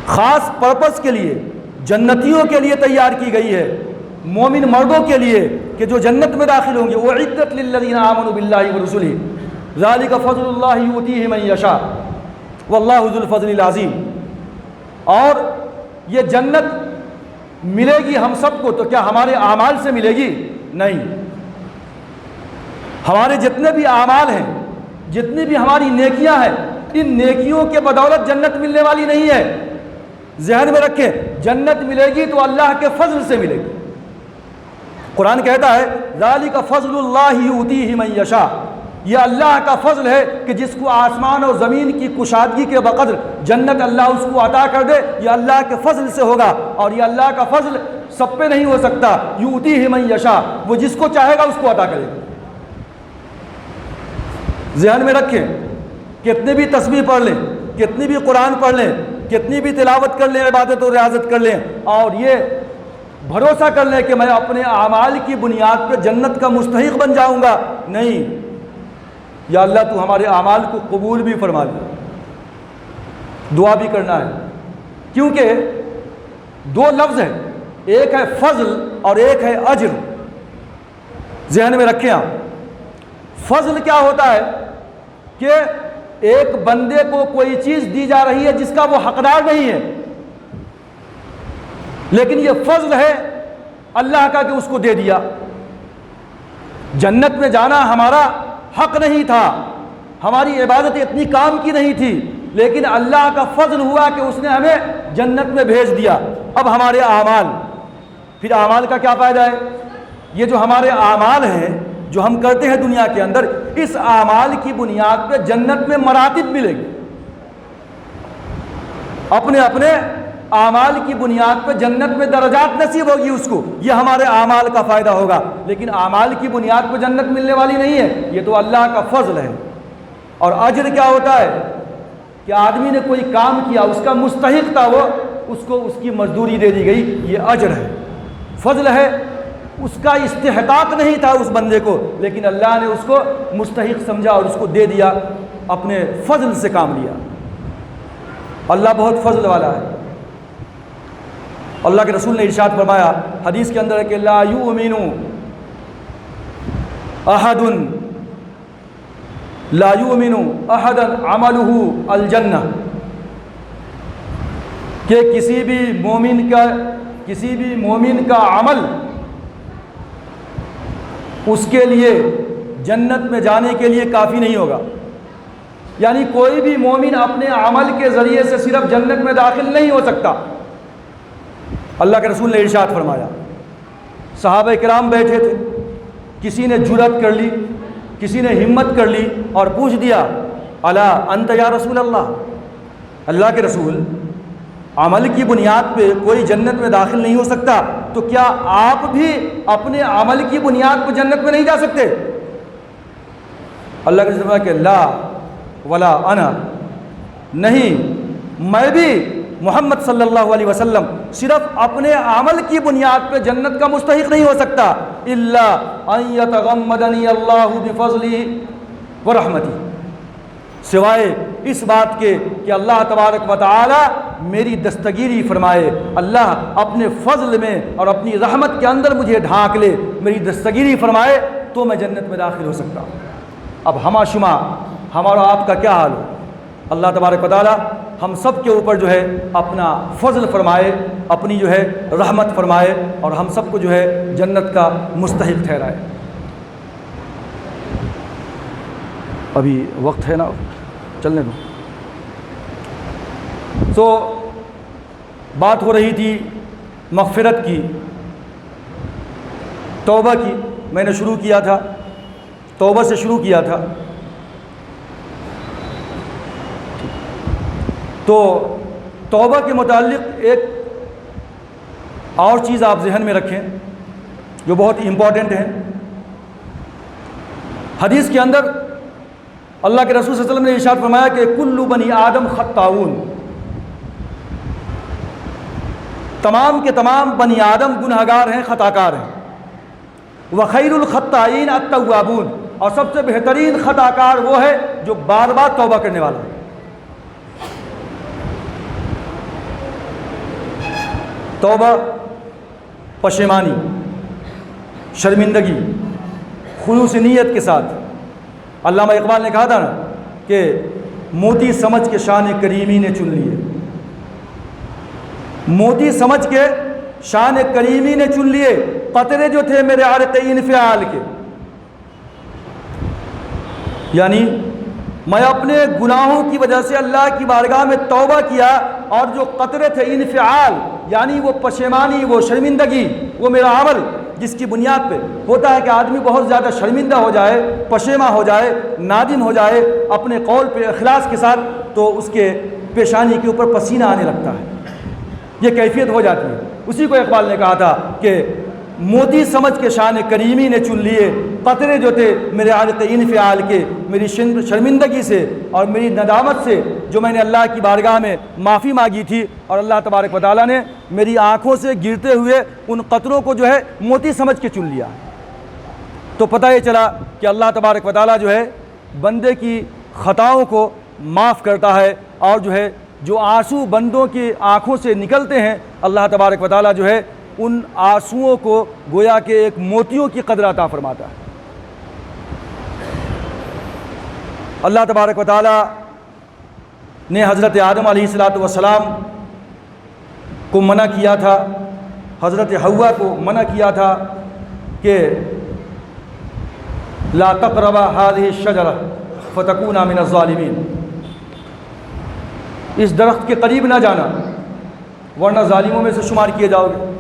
خاص پرپس کے لیے جنتیوں کے لیے تیار کی گئی ہے، مومن مردوں کے لیے کہ جو جنت میں داخل ہوں گے. اعدت للذین آمنوا باللہ ورسلہ ذالک فضل اللہ یؤتیہ من یشاء واللہ ذو الفضل العظیم. اور یہ جنت ملے گی ہم سب کو، تو کیا ہمارے اعمال سے ملے گی؟ نہیں. ہمارے جتنے بھی اعمال ہیں، جتنی بھی ہماری نیکیاں ہیں، ان نیکیوں کے بدولت جنت ملنے والی نہیں ہے. ذہن میں رکھیں، جنت ملے گی تو اللہ کے فضل سے ملے گی. قرآن کہتا ہے ذالک فضل اللہ یؤتیہ من یشاء، یہ اللہ کا فضل ہے کہ جس کو آسمان اور زمین کی کشادگی کے بقدر جنت اللہ اس کو عطا کر دے، یہ اللہ کے فضل سے ہوگا. اور یہ اللہ کا فضل سب پہ نہیں ہو سکتا. یؤتیہ من یشاء، وہ جس کو چاہے گا اس کو عطا کرے گا. ذہن میں رکھیں، کتنی بھی تسبیح پڑھ لیں، کتنی بھی قرآن پڑھ لیں، کتنی بھی تلاوت کر لیں، عبادت و ریاضت کر لیں، اور یہ بھروسہ کر لیں کہ میں اپنے اعمال کی بنیاد پہ جنت کا مستحق بن جاؤں گا، نہیں. یا اللہ تو ہمارے اعمال کو قبول بھی فرما لے. دعا بھی کرنا ہے، کیونکہ دو لفظ ہیں، ایک ہے فضل اور ایک ہے اجر. ذہن میں رکھیں آپ. فضل کیا ہوتا ہے کہ ایک بندے کو کوئی چیز دی جا رہی ہے جس کا وہ حقدار نہیں ہے، لیکن یہ فضل ہے اللہ کا کہ اس کو دے دیا. جنت میں جانا ہمارا حق نہیں تھا، ہماری عبادت اتنی کام کی نہیں تھی، لیکن اللہ کا فضل ہوا کہ اس نے ہمیں جنت میں بھیج دیا. اب ہمارے اعمال، پھر اعمال کا کیا فائدہ ہے؟ یہ جو ہمارے اعمال ہیں جو ہم کرتے ہیں دنیا کے اندر، اس اعمال کی بنیاد پہ جنت میں مراتب ملے گی. اپنے اپنے اعمال کی بنیاد پہ جنت میں درجات نصیب ہوگی اس کو. یہ ہمارے اعمال کا فائدہ ہوگا، لیکن اعمال کی بنیاد پہ جنت ملنے والی نہیں ہے. یہ تو اللہ کا فضل ہے. اور اجر کیا ہوتا ہے؟ کہ آدمی نے کوئی کام کیا، اس کا مستحق تھا وہ، اس کو اس کی مزدوری دے دی گئی، یہ اجر ہے، فضل ہے، اس کا استحقاق نہیں تھا اس بندے کو، لیکن اللہ نے اس کو مستحق سمجھا اور اس کو دے دیا، اپنے فضل سے کام لیا۔ اللہ بہت فضل والا ہے۔ اللہ کے رسول نے ارشاد فرمایا حدیث کے اندر ہے کہ لا یؤمن احد احدا عملہ الجنہ، کہ کسی بھی مومن کا عمل اس کے لیے جنت میں جانے کے لیے کافی نہیں ہوگا، یعنی کوئی بھی مومن اپنے عمل کے ذریعے سے صرف جنت میں داخل نہیں ہو سکتا۔ اللہ کے رسول نے ارشاد فرمایا، صحابہ کرام بیٹھے تھے، کسی نے جرأت کر لی، کسی نے ہمت کر لی اور پوچھ دیا الا انت یا رسول اللہ، اللہ کے رسول عمل کی بنیاد پہ کوئی جنت میں داخل نہیں ہو سکتا، تو کیا آپ بھی اپنے عمل کی بنیاد پہ جنت میں نہیں جا سکتے؟ اللہ کے رسول کہ لا ولا انا، نہیں میں بھی محمد صلی اللہ علیہ وسلم صرف اپنے عمل کی بنیاد پہ جنت کا مستحق نہیں ہو سکتا، الا ان یتغمدنی اللہ بفضلہ ورحمتہ، سوائے اس بات کے کہ اللہ تبارک و تعالی میری دستگیری فرمائے، اللہ اپنے فضل میں اور اپنی رحمت کے اندر مجھے ڈھانک لے، میری دستگیری فرمائے تو میں جنت میں داخل ہو سکتا ہوں۔ اب ہما شما ہمارا آپ کا کیا حال ہو؟ اللہ تبارک و تعالی ہم سب کے اوپر جو ہے اپنا فضل فرمائے، اپنی جو ہے رحمت فرمائے اور ہم سب کو جو ہے جنت کا مستحق ٹھہرائے۔ ابھی وقت ہے نا، چلنے دو۔ تو بات ہو رہی تھی مغفرت کی، توبہ کی، میں نے شروع کیا تھا، توبہ سے شروع کیا تھا۔ تو توبہ کے متعلق ایک اور چیز آپ ذہن میں رکھیں جو بہت امپورٹنٹ ہے۔ حدیث کے اندر اللہ کے رسول صلی اللہ علیہ وسلم نے ارشاد فرمایا کہ کل بنی آدم خطاؤون، تمام کے تمام بنی آدم گنہگار ہیں، خطاکار ہیں، وخیر الخطائین التوابون، اور سب سے بہترین خطاکار وہ ہے جو بار بار توبہ کرنے والا ہے۔ توبہ، پشیمانی، شرمندگی، خلوص نیت کے ساتھ۔ علامہ اقبال نے کہا تھا نا کہ موتی سمجھ کے شان کریمی نے چن لیے، موتی سمجھ کے شان کریمی نے چن لیے، قطرے جو تھے میرے عرق انفعال کے، یعنی میں اپنے گناہوں کی وجہ سے اللہ کی بارگاہ میں توبہ کیا، اور جو قطرے تھے انفعال یعنی وہ پشیمانی، وہ شرمندگی، وہ میرا عمل جس کی بنیاد پہ ہوتا ہے کہ آدمی بہت زیادہ شرمندہ ہو جائے، پشیماں ہو جائے، نادم ہو جائے اپنے قول پہ اخلاص کے ساتھ، تو اس کے پیشانی کے اوپر پسینہ آنے لگتا ہے، یہ کیفیت ہو جاتی ہے۔ اسی کو اقبال نے کہا تھا کہ موتی سمجھ کے شان کریمی نے چن لیے، قطرے جو تھے میرے عرق انفعال کے، میری شرمندگی سے اور میری ندامت سے جو میں نے اللہ کی بارگاہ میں معافی مانگی تھی، اور اللہ تبارک و تعالیٰ نے میری آنکھوں سے گرتے ہوئے ان قطروں کو جو ہے موتی سمجھ کے چن لیا۔ تو پتہ یہ چلا کہ اللہ تبارک و تعالیٰ جو ہے بندے کی خطاؤں کو معاف کرتا ہے، اور جو ہے جو آنسو بندوں کی آنکھوں سے نکلتے ہیں، اللہ تبارک و تعالیٰ جو ہے ان آنسوؤں کو گویا کہ ایک موتیوں کی قدر عطا فرماتا ہے۔ اللہ تبارک و تعالیٰ نے حضرت آدم علیہ السلام کو منع کیا تھا، حضرت حوا کو منع کیا تھا کہ لا تقربا هذه الشجرة فتكونا من الظالمین، اس درخت کے قریب نہ جانا ورنہ ظالموں میں سے شمار کیے جاؤ گے۔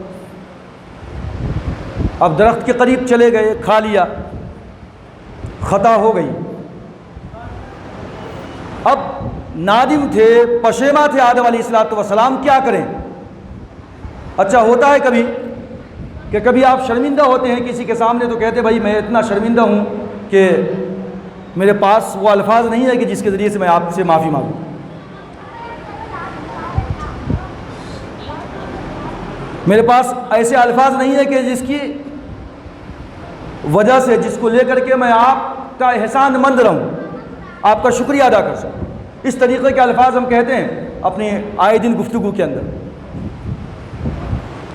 اب درخت کے قریب چلے گئے، کھا لیا، خطا ہو گئی، اب نادم تھے، پشیماں تھے آدم علیہ السلام، کیا کریں؟ اچھا ہوتا ہے کبھی کہ کبھی آپ شرمندہ ہوتے ہیں کسی کے سامنے تو کہتے بھائی میں اتنا شرمندہ ہوں کہ میرے پاس وہ الفاظ نہیں ہے کہ جس کے ذریعے سے میں آپ سے معافی مانگوں۔ میرے پاس ایسے الفاظ نہیں ہے کہ جس کی وجہ سے، جس کو لے کر کے میں آپ کا احسان مند رہوں، آپ کا شکریہ ادا کر سکوں۔ اس طریقے کے الفاظ ہم کہتے ہیں اپنی آئے دن گفتگو کے اندر۔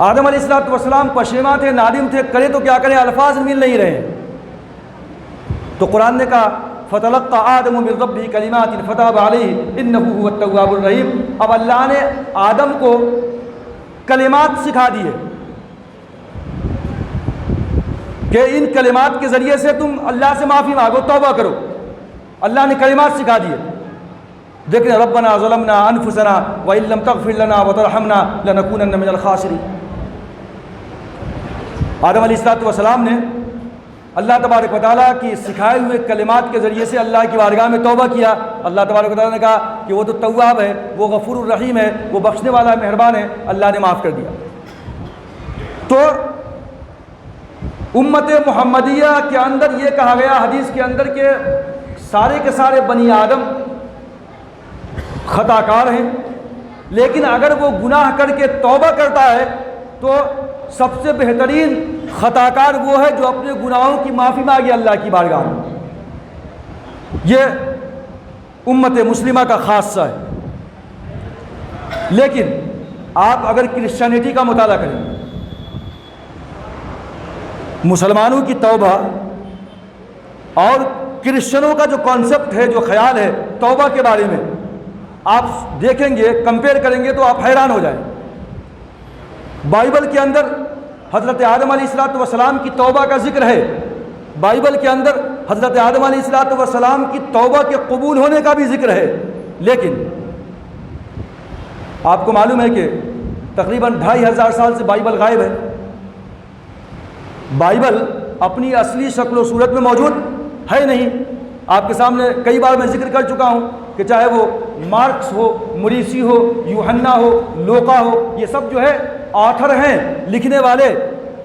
آدم علیہ السلام پشیماں تھے، نادم تھے، کرے تو کیا کریں، الفاظ مل نہیں رہے ہیں۔ تو قرآن نے کہا فَتَلَقَّى آدَمُ مِن رَّبِّهِ كَلِمَاتٍ فَتَابَ عَلَيْهِ إِنَّهُ هُوَ التَّوَّابُ الرَّحِيمُ۔ اب اللہ نے آدم کو کلمات سکھا دیے کہ ان کلمات کے ذریعے سے تم اللہ سے معافی مانگو، توبہ کرو۔ اللہ نے کلمات سکھا دیے۔ دیکھیں ربنا ظلمنا انفسنا وان لم تغفر لنا وترحمنا لنکونن من الخاسرین۔ آدم علیہ السلام نے اللہ تبارک و تعالیٰ کی سکھائے ہوئے کلمات کے ذریعے سے اللہ کی بارگاہ میں توبہ کیا۔ اللہ تبارک و تعالیٰ نے کہا کہ وہ تو تواب ہے، وہ غفور الرحیم ہے، وہ بخشنے والا مہربان ہے، اللہ نے معاف کر دیا۔ تو امت محمدیہ کے اندر یہ کہا گیا حدیث کے اندر کہ سارے کے سارے بنی آدم خطا کار ہیں، لیکن اگر وہ گناہ کر کے توبہ کرتا ہے تو سب سے بہترین خطا کار وہ ہے جو اپنے گناہوں کی معافی مانگے اللہ کی بارگاہ میں۔ یہ امت مسلمہ کا خاصہ ہے۔ لیکن آپ اگر کرسچینٹی کا مطالعہ کریں، مسلمانوں کی توبہ اور کرسچنوں کا جو کانسیپٹ ہے، جو خیال ہے توبہ کے بارے میں، آپ دیکھیں گے، کمپیئر کریں گے تو آپ حیران ہو جائیں۔ بائبل کے اندر حضرت آدم علیہ السلام کی توبہ کا ذکر ہے، بائبل کے اندر حضرت آدم علیہ السلام کی توبہ کے قبول ہونے کا بھی ذکر ہے، لیکن آپ کو معلوم ہے کہ تقریباً 2500 سال سے بائبل غائب ہے۔ بائبل اپنی اصلی شکل و صورت میں موجود ہے نہیں۔ آپ کے سامنے کئی بار میں ذکر کر چکا ہوں کہ چاہے وہ مارکس ہو، موریسی ہو، یوحنا ہو، لوقا ہو، یہ سب جو ہے آتھر ہیں، لکھنے والے۔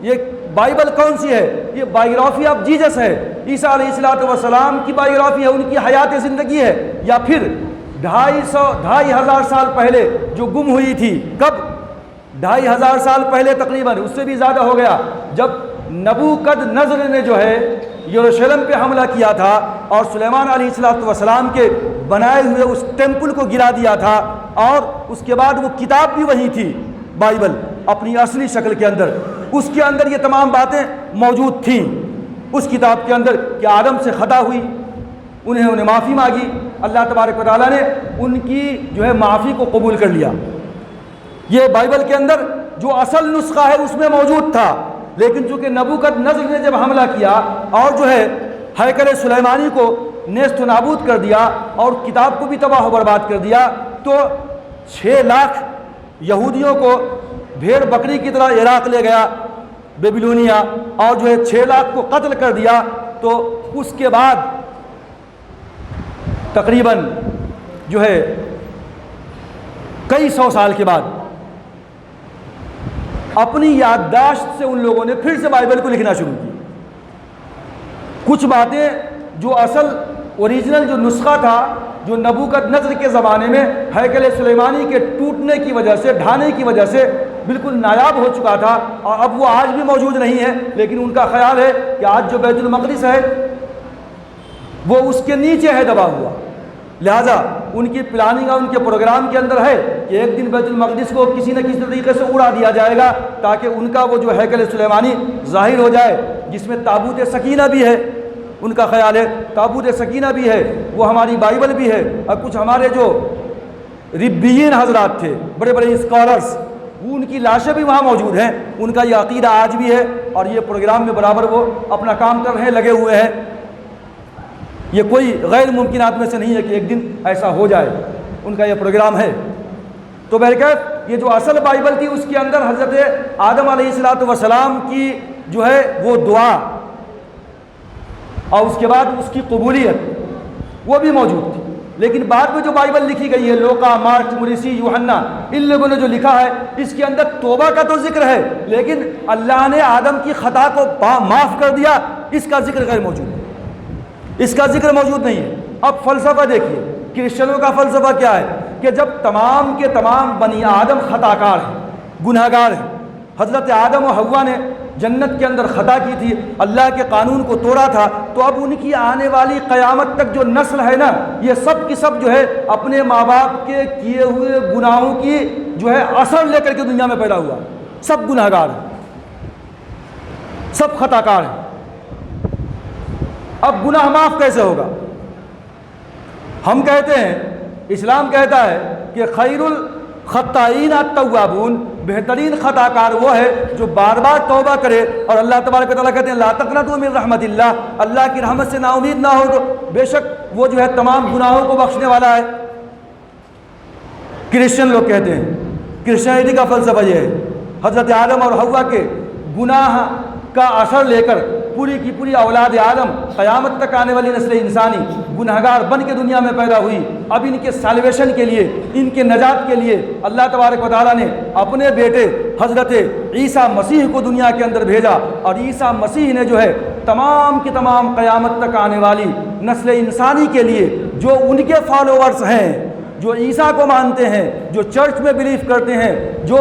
یہ بائبل کون سی ہے؟ یہ بائیوگرافی آف جیزس ہے، عیسیٰ علیہ السلام کی بائیوگرافی ہے، ان کی حیات زندگی ہے۔ یا پھر 2500 سال پہلے جو گم ہوئی تھی، کب؟ 2500 سال پہلے تقریباً، اس سے بھی زیادہ ہو گیا، جب نبوکدنضر نے جو ہے یروشلم پہ حملہ کیا تھا اور سلیمان علیہ السلام کے بنائے ہوئے اس ٹیمپل کو گرا دیا تھا، اور اس کے بعد وہ کتاب بھی وہی تھی، بائبل اپنی اصلی شکل کے اندر، اس کے اندر یہ تمام باتیں موجود تھیں اس کتاب کے اندر کہ آدم سے خطا ہوئی، انہیں معافی مانگی، اللہ تبارک و تعالیٰ نے ان کی جو ہے معافی کو قبول کر لیا۔ یہ بائبل کے اندر جو اصل نسخہ ہے اس میں موجود تھا، لیکن چونکہ نبوکدنضر نے جب حملہ کیا اور جو ہے ہیکل سلیمانی کو نیست و نابود کر دیا اور کتاب کو بھی تباہ و برباد کر دیا، تو 6 لاکھ یہودیوں کو بھیڑ بکری کی طرح عراق لے گیا بیبیلونیا، اور جو ہے 6 لاکھ کو قتل کر دیا۔ تو اس کے بعد تقریباً جو ہے کئی سو سال کے بعد اپنی یادداشت سے ان لوگوں نے پھر سے بائبل کو لکھنا شروع کی۔ کچھ باتیں جو اصل اوریجنل جو نسخہ تھا، جو نبوکدنضر کے زمانے میں ہیکل سلیمانی کے ٹوٹنے کی وجہ سے، ڈھانے کی وجہ سے بالکل نایاب ہو چکا تھا، اور اب وہ آج بھی موجود نہیں ہے، لیکن ان کا خیال ہے کہ آج جو بیت المقدس ہے وہ اس کے نیچے ہے دبا ہوا، لہٰذا ان کی پلاننگ اور ان کے پروگرام کے اندر ہے کہ ایک دن بیت المقدس کو کسی نہ کسی طریقے سے اڑا دیا جائے گا تاکہ ان کا وہ جو ہیکل سلیمانی ظاہر ہو جائے، جس میں تابوت سکینہ بھی ہے۔ ان کا خیال ہے تابوت سکینہ بھی ہے، وہ ہماری بائبل بھی ہے، اور کچھ ہمارے جو ربیین حضرات تھے، بڑے بڑے اسکالرس، وہ ان کی لاشیں بھی وہاں موجود ہیں۔ ان کا یہ عقیدہ آج بھی ہے، اور یہ پروگرام میں برابر وہ اپنا کام کر رہے ہیں، لگے ہوئے ہیں۔ یہ کوئی غیر ممکنات میں سے نہیں ہے کہ ایک دن ایسا ہو جائے، ان کا یہ پروگرام ہے۔ تو بہرکیف یہ جو اصل بائبل تھی اس کے اندر حضرت آدم علیہ السلام کی جو ہے وہ دعا اور اس کے بعد اس کی قبولیت وہ بھی موجود تھی، لیکن بعد میں جو بائبل لکھی گئی ہے، لوقا، مارک، موریسی، یوحنا، ان لوگوں نے جو لکھا ہے، اس کے اندر توبہ کا تو ذکر ہے، لیکن اللہ نے آدم کی خطا کو معاف کر دیا، اس کا ذکر غیر موجود ہے، اس کا ذکر موجود نہیں ہے۔ اب فلسفہ دیکھیے، کرسچنوں کا فلسفہ کیا ہے کہ جب تمام کے تمام بنی آدم خطا کار ہیں، گناہ گار ہیں، حضرت آدم و حوا نے جنت کے اندر خطا کی تھی، اللہ کے قانون کو توڑا تھا، تو اب ان کی آنے والی قیامت تک جو نسل ہے نا، یہ سب کی سب جو ہے اپنے ماں باپ کے کیے ہوئے گناہوں کی جو ہے اثر لے کر کے دنیا میں پیدا ہوا، سب گناہ گار ہیں، سب خطا کار ہیں۔ اب گناہ معاف کیسے ہوگا؟ ہم کہتے ہیں، اسلام کہتا ہے کہ خیر الخطائین التوابون، بہترین خطا کار وہ ہے جو بار بار توبہ کرے، اور اللہ تبارک و تعالیٰ کہتے ہیں لا تقنطوا من رحمت اللہ، اللہ کی رحمت سے نا امید نہ ہو، بے شک وہ جو ہے تمام گناہوں کو بخشنے والا ہے۔ کرسچن لوگ کہتے ہیں، کرسچینٹی کا فلسفہ یہ ہے، حضرت آدم اور حوا کے گناہ کا اثر لے کر پوری کی پوری اولاد آدم قیامت تک آنے والی نسل انسانی گنہگار بن کے دنیا میں پیدا ہوئی۔ اب ان کے سالویشن کے لیے، ان کے نجات کے لیے اللہ تبارک و تعالیٰ نے اپنے بیٹے حضرت عیسیٰ مسیح کو دنیا کے اندر بھیجا، اور عیسیٰ مسیح نے جو ہے تمام کی تمام قیامت تک آنے والی نسل انسانی کے لیے، جو ان کے فالوورز ہیں، جو عیسیٰ کو مانتے ہیں، جو چرچ میں بلیو کرتے ہیں، جو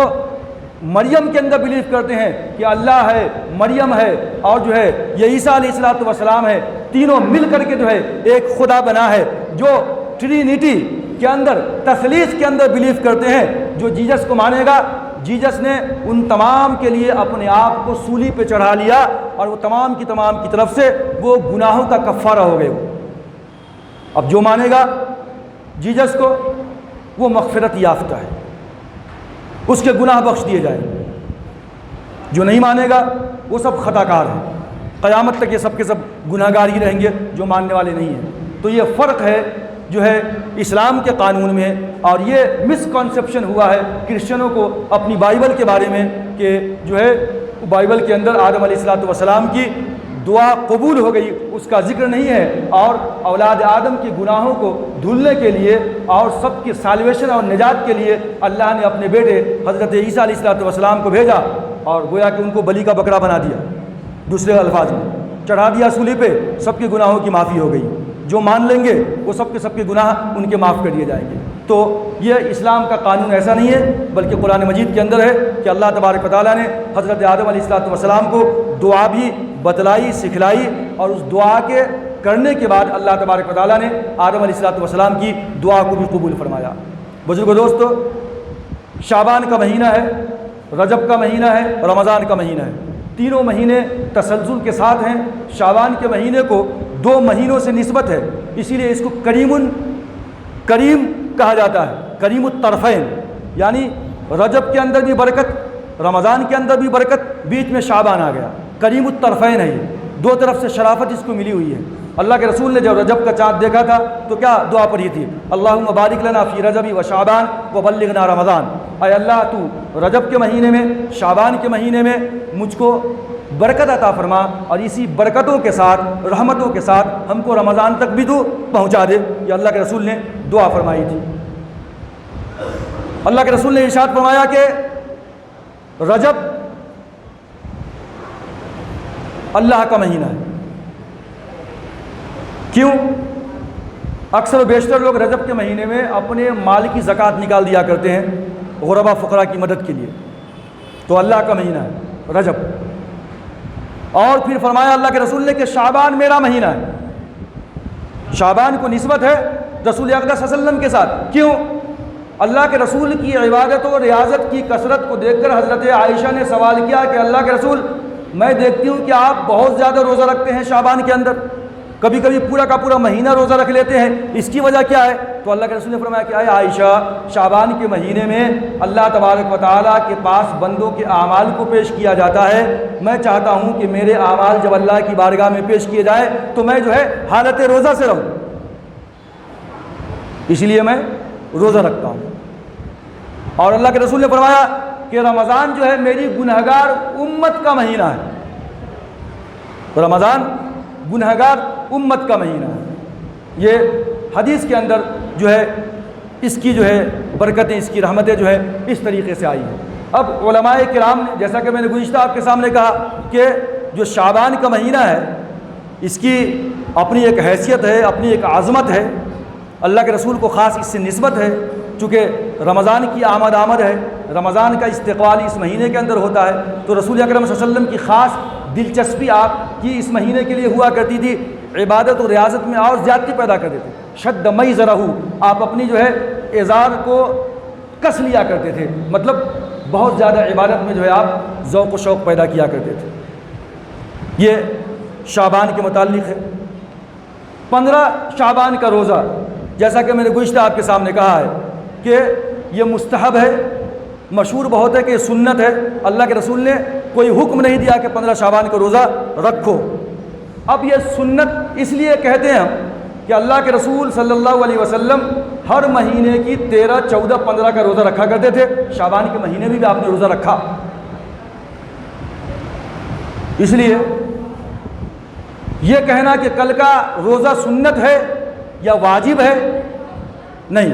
مریم کے اندر بلیو کرتے ہیں کہ اللہ ہے، مریم ہے، اور جو ہے یہ عیسیٰ علیہ السلام ہے، تینوں مل کر کے جو ہے ایک خدا بنا ہے، جو ٹرینیٹی کے اندر، تثلیث کے اندر بلیو کرتے ہیں۔ جو جیزس کو مانے گا، جیزس نے ان تمام کے لیے اپنے آپ کو سولی پہ چڑھا لیا، اور وہ تمام کی طرف سے وہ گناہوں کا کفارہ ہو گئے۔ اب جو مانے گا جیزس کو، وہ مغفرت یافتہ ہے، اس کے گناہ بخش دیے جائیں۔ جو نہیں مانے گا وہ سب خطا کار ہیں، قیامت تک یہ سب کے سب گناہ گار ہی رہیں گے جو ماننے والے نہیں ہیں۔ تو یہ فرق ہے جو ہے اسلام کے قانون میں، اور یہ مسکنسیپشن ہوا ہے کرسچنوں کو اپنی بائبل کے بارے میں کہ جو ہے بائبل کے اندر آدم علیہ السلام کی دعا قبول ہو گئی، اس کا ذکر نہیں ہے، اور اولاد آدم کے گناہوں کو دھلنے کے لیے اور سب کی سالویشن اور نجات کے لیے اللہ نے اپنے بیٹے حضرت عیسیٰ علیہ السلام کو بھیجا، اور گویا کہ ان کو بلی کا بکرا بنا دیا، دوسرے الفاظ میں چڑھا دیا سولی پہ، سب کے گناہوں کی معافی ہو گئی۔ جو مان لیں گے وہ سب کے گناہ ان کے معاف کر دیے جائیں گے۔ تو یہ اسلام کا قانون ایسا نہیں ہے، بلکہ قرآن مجید کے اندر ہے کہ اللہ تبارک و تعالیٰ نے حضرت آدم علیہ السلام کو دعا بھی بتلائی، سکھلائی، اور اس دعا کے کرنے کے بعد اللہ تبارک و تعالیٰ نے آدم علیہ السلام کی دعا کو بھی قبول فرمایا۔ بزرگو دوستو، شعبان کا مہینہ ہے، رجب کا مہینہ ہے، رمضان کا مہینہ ہے، تینوں مہینے تسلسل کے ساتھ ہیں۔ شعبان کے مہینے کو 2 مہینوں سے نسبت ہے، اسی لیے اس کو کریم کہا جاتا ہے، کریم الطرفین، یعنی رجب کے اندر بھی برکت، رمضان کے اندر بھی برکت، بیچ میں شعبان آ گیا، کریم الطرفین ہے، یہ 2 طرف سے شرافت اس کو ملی ہوئی ہے۔ اللہ کے رسول نے جب رجب کا چاند دیکھا تھا تو کیا دعا پڑھی تھی؟ اللہم بارک لنا فی رجب و شعبان وبلغنا رمضان، اے اللہ تو رجب کے مہینے میں، شعبان کے مہینے میں مجھ کو برکت عطا فرما، اور اسی برکتوں کے ساتھ، رحمتوں کے ساتھ ہم کو رمضان تک بھی تو پہنچا دے۔ یہ اللہ کے رسول نے دعا فرمائی تھی۔ اللہ کے رسول نے ارشاد فرمایا کہ رجب اللہ کا مہینہ ہے۔ کیوں؟ اکثر و بیشتر لوگ رجب کے مہینے میں اپنے مال کی زکوٰۃ نکال دیا کرتے ہیں غربا فقراء کی مدد کے لیے، تو اللہ کا مہینہ ہے رجب۔ اور پھر فرمایا اللہ کے رسول نے کہ شعبان میرا مہینہ ہے۔ شعبان کو نسبت ہے رسول اقدس صلی اللہ علیہ وسلم کے ساتھ۔ کیوں؟ اللہ کے رسول کی عبادت و ریاضت کی کثرت کو دیکھ کر حضرت عائشہ نے سوال کیا کہ اللہ کے رسول، میں دیکھتی ہوں کہ آپ بہت زیادہ روزہ رکھتے ہیں شعبان کے اندر، کبھی کبھی پورا کا پورا مہینہ روزہ رکھ لیتے ہیں، اس کی وجہ کیا ہے؟ تو اللہ کے رسول نے فرمایا کہ اے عائشہ، شعبان کے مہینے میں اللہ تبارک و تعالیٰ کے پاس بندوں کے اعمال کو پیش کیا جاتا ہے، میں چاہتا ہوں کہ میرے اعمال جب اللہ کی بارگاہ میں پیش کیے جائیں تو میں جو ہے حالت روزہ سے رہوں، اس لیے میں روزہ رکھتا ہوں۔ اور اللہ کے رسول نے فرمایا کہ رمضان جو ہے میری گنہگار امت کا مہینہ ہے، رمضان گنہگار امت کا مہینہ ہے۔ یہ حدیث کے اندر جو ہے اس کی جو ہے برکتیں، اس کی رحمتیں جو ہے اس طریقے سے آئی ہیں۔ اب علماء کرام نے، جیسا کہ میں نے گزشتہ آپ کے سامنے کہا کہ جو شعبان کا مہینہ ہے اس کی اپنی ایک حیثیت ہے، اپنی ایک عظمت ہے۔ اللہ کے رسول کو خاص اس سے نسبت ہے، چونکہ رمضان کی آمد ہے، رمضان کا استقبال اس مہینے کے اندر ہوتا ہے، تو رسول اکرم صلی اللہ علیہ وسلم کی خاص دلچسپی آپ کی اس مہینے کے لیے ہوا کرتی تھی، عبادت و ریاضت میں اور زیادتی پیدا کرتے تھے۔ شد میزرہ، آپ اپنی جو ہے ازار کو کس لیا کرتے تھے، مطلب بہت زیادہ عبادت میں جو ہے آپ ذوق و شوق پیدا کیا کرتے تھے۔ یہ شعبان کے متعلق ہے۔ 15 شعبان کا روزہ، جیسا کہ میں نے گزشتہ آپ کے سامنے کہا ہے کہ یہ مستحب ہے، مشہور بہت ہے کہ یہ سنت ہے، اللہ کے رسول نے کوئی حکم نہیں دیا کہ 15 شعبان کا روزہ رکھو۔ اب یہ سنت اس لیے کہتے ہیں ہم کہ اللہ کے رسول صلی اللہ علیہ وسلم ہر مہینے کی 13، 14، 15 کا روزہ رکھا کرتے تھے، شعبان کے مہینے میں بھی آپ نے روزہ رکھا۔ اس لیے یہ کہنا کہ کل کا روزہ سنت ہے یا واجب ہے، نہیں،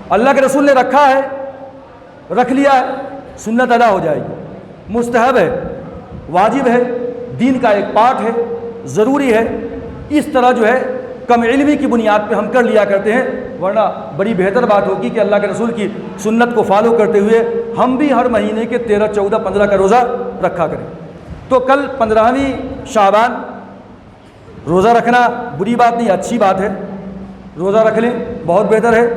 اللہ کے رسول نے رکھا ہے، رکھ لیا ہے، سنت ادا ہو جائے گی، مستحب ہے، واجب ہے، دین کا ایک پارٹ ہے، ضروری ہے۔ اس طرح جو ہے کم علمی کی بنیاد پہ ہم کر لیا کرتے ہیں، ورنہ بڑی بہتر بات ہوگی کہ اللہ کے رسول کی سنت کو فالو کرتے ہوئے ہم بھی ہر مہینے کے 13، 14، 15 کا روزہ رکھا کریں۔ تو کل 15ویں شعبان، روزہ رکھنا بری بات نہیں، اچھی بات ہے، روزہ رکھ لیں، بہت بہتر ہے۔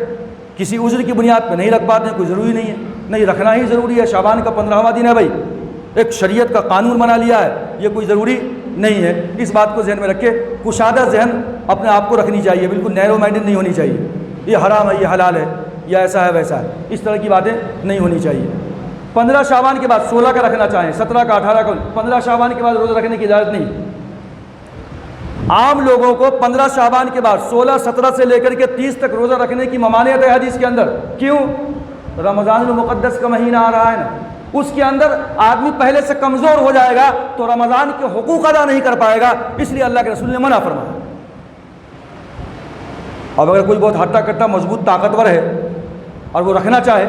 کسی عذر کی بنیاد پہ نہیں رکھ پاتے ہیں، کوئی ضروری نہیں ہے، نہیں رکھنا ہی ضروری ہے۔ شعبان کا 15واں دن ہے بھائی، ایک شریعت کا قانون بنا لیا ہے، یہ کوئی ضروری نہیں ہے۔ اس بات کو ذہن میں رکھے، کشادہ ذہن اپنے آپ کو رکھنی چاہیے، بالکل نیرو مائنڈڈ نہیں ہونی چاہیے، یہ حرام ہے، یہ حلال ہے، یا ایسا ہے ویسا ہے، اس طرح کی باتیں نہیں ہونی چاہیے۔ 15 شعبان کے بعد 16 کا رکھنا چاہیں، 17 کا، 18 کا، 15 شعبان کے بعد روزہ رکھنے کی اجازت نہیں۔ عام لوگوں کو 15 شعبان کے بعد 16، 17 سے لے کر کے 30 تک روزہ رکھنے کی ممانعت ہے حدیث کے اندر۔ کیوں؟ رمضان المقدس کا مہینہ آ رہا ہے نا، اس کے اندر آدمی پہلے سے کمزور ہو جائے گا تو رمضان کے حقوق ادا نہیں کر پائے گا، اس لیے اللہ کے رسول نے منع فرمایا۔ اب اگر کوئی بہت ہٹا کٹا مضبوط طاقتور ہے اور وہ رکھنا چاہے،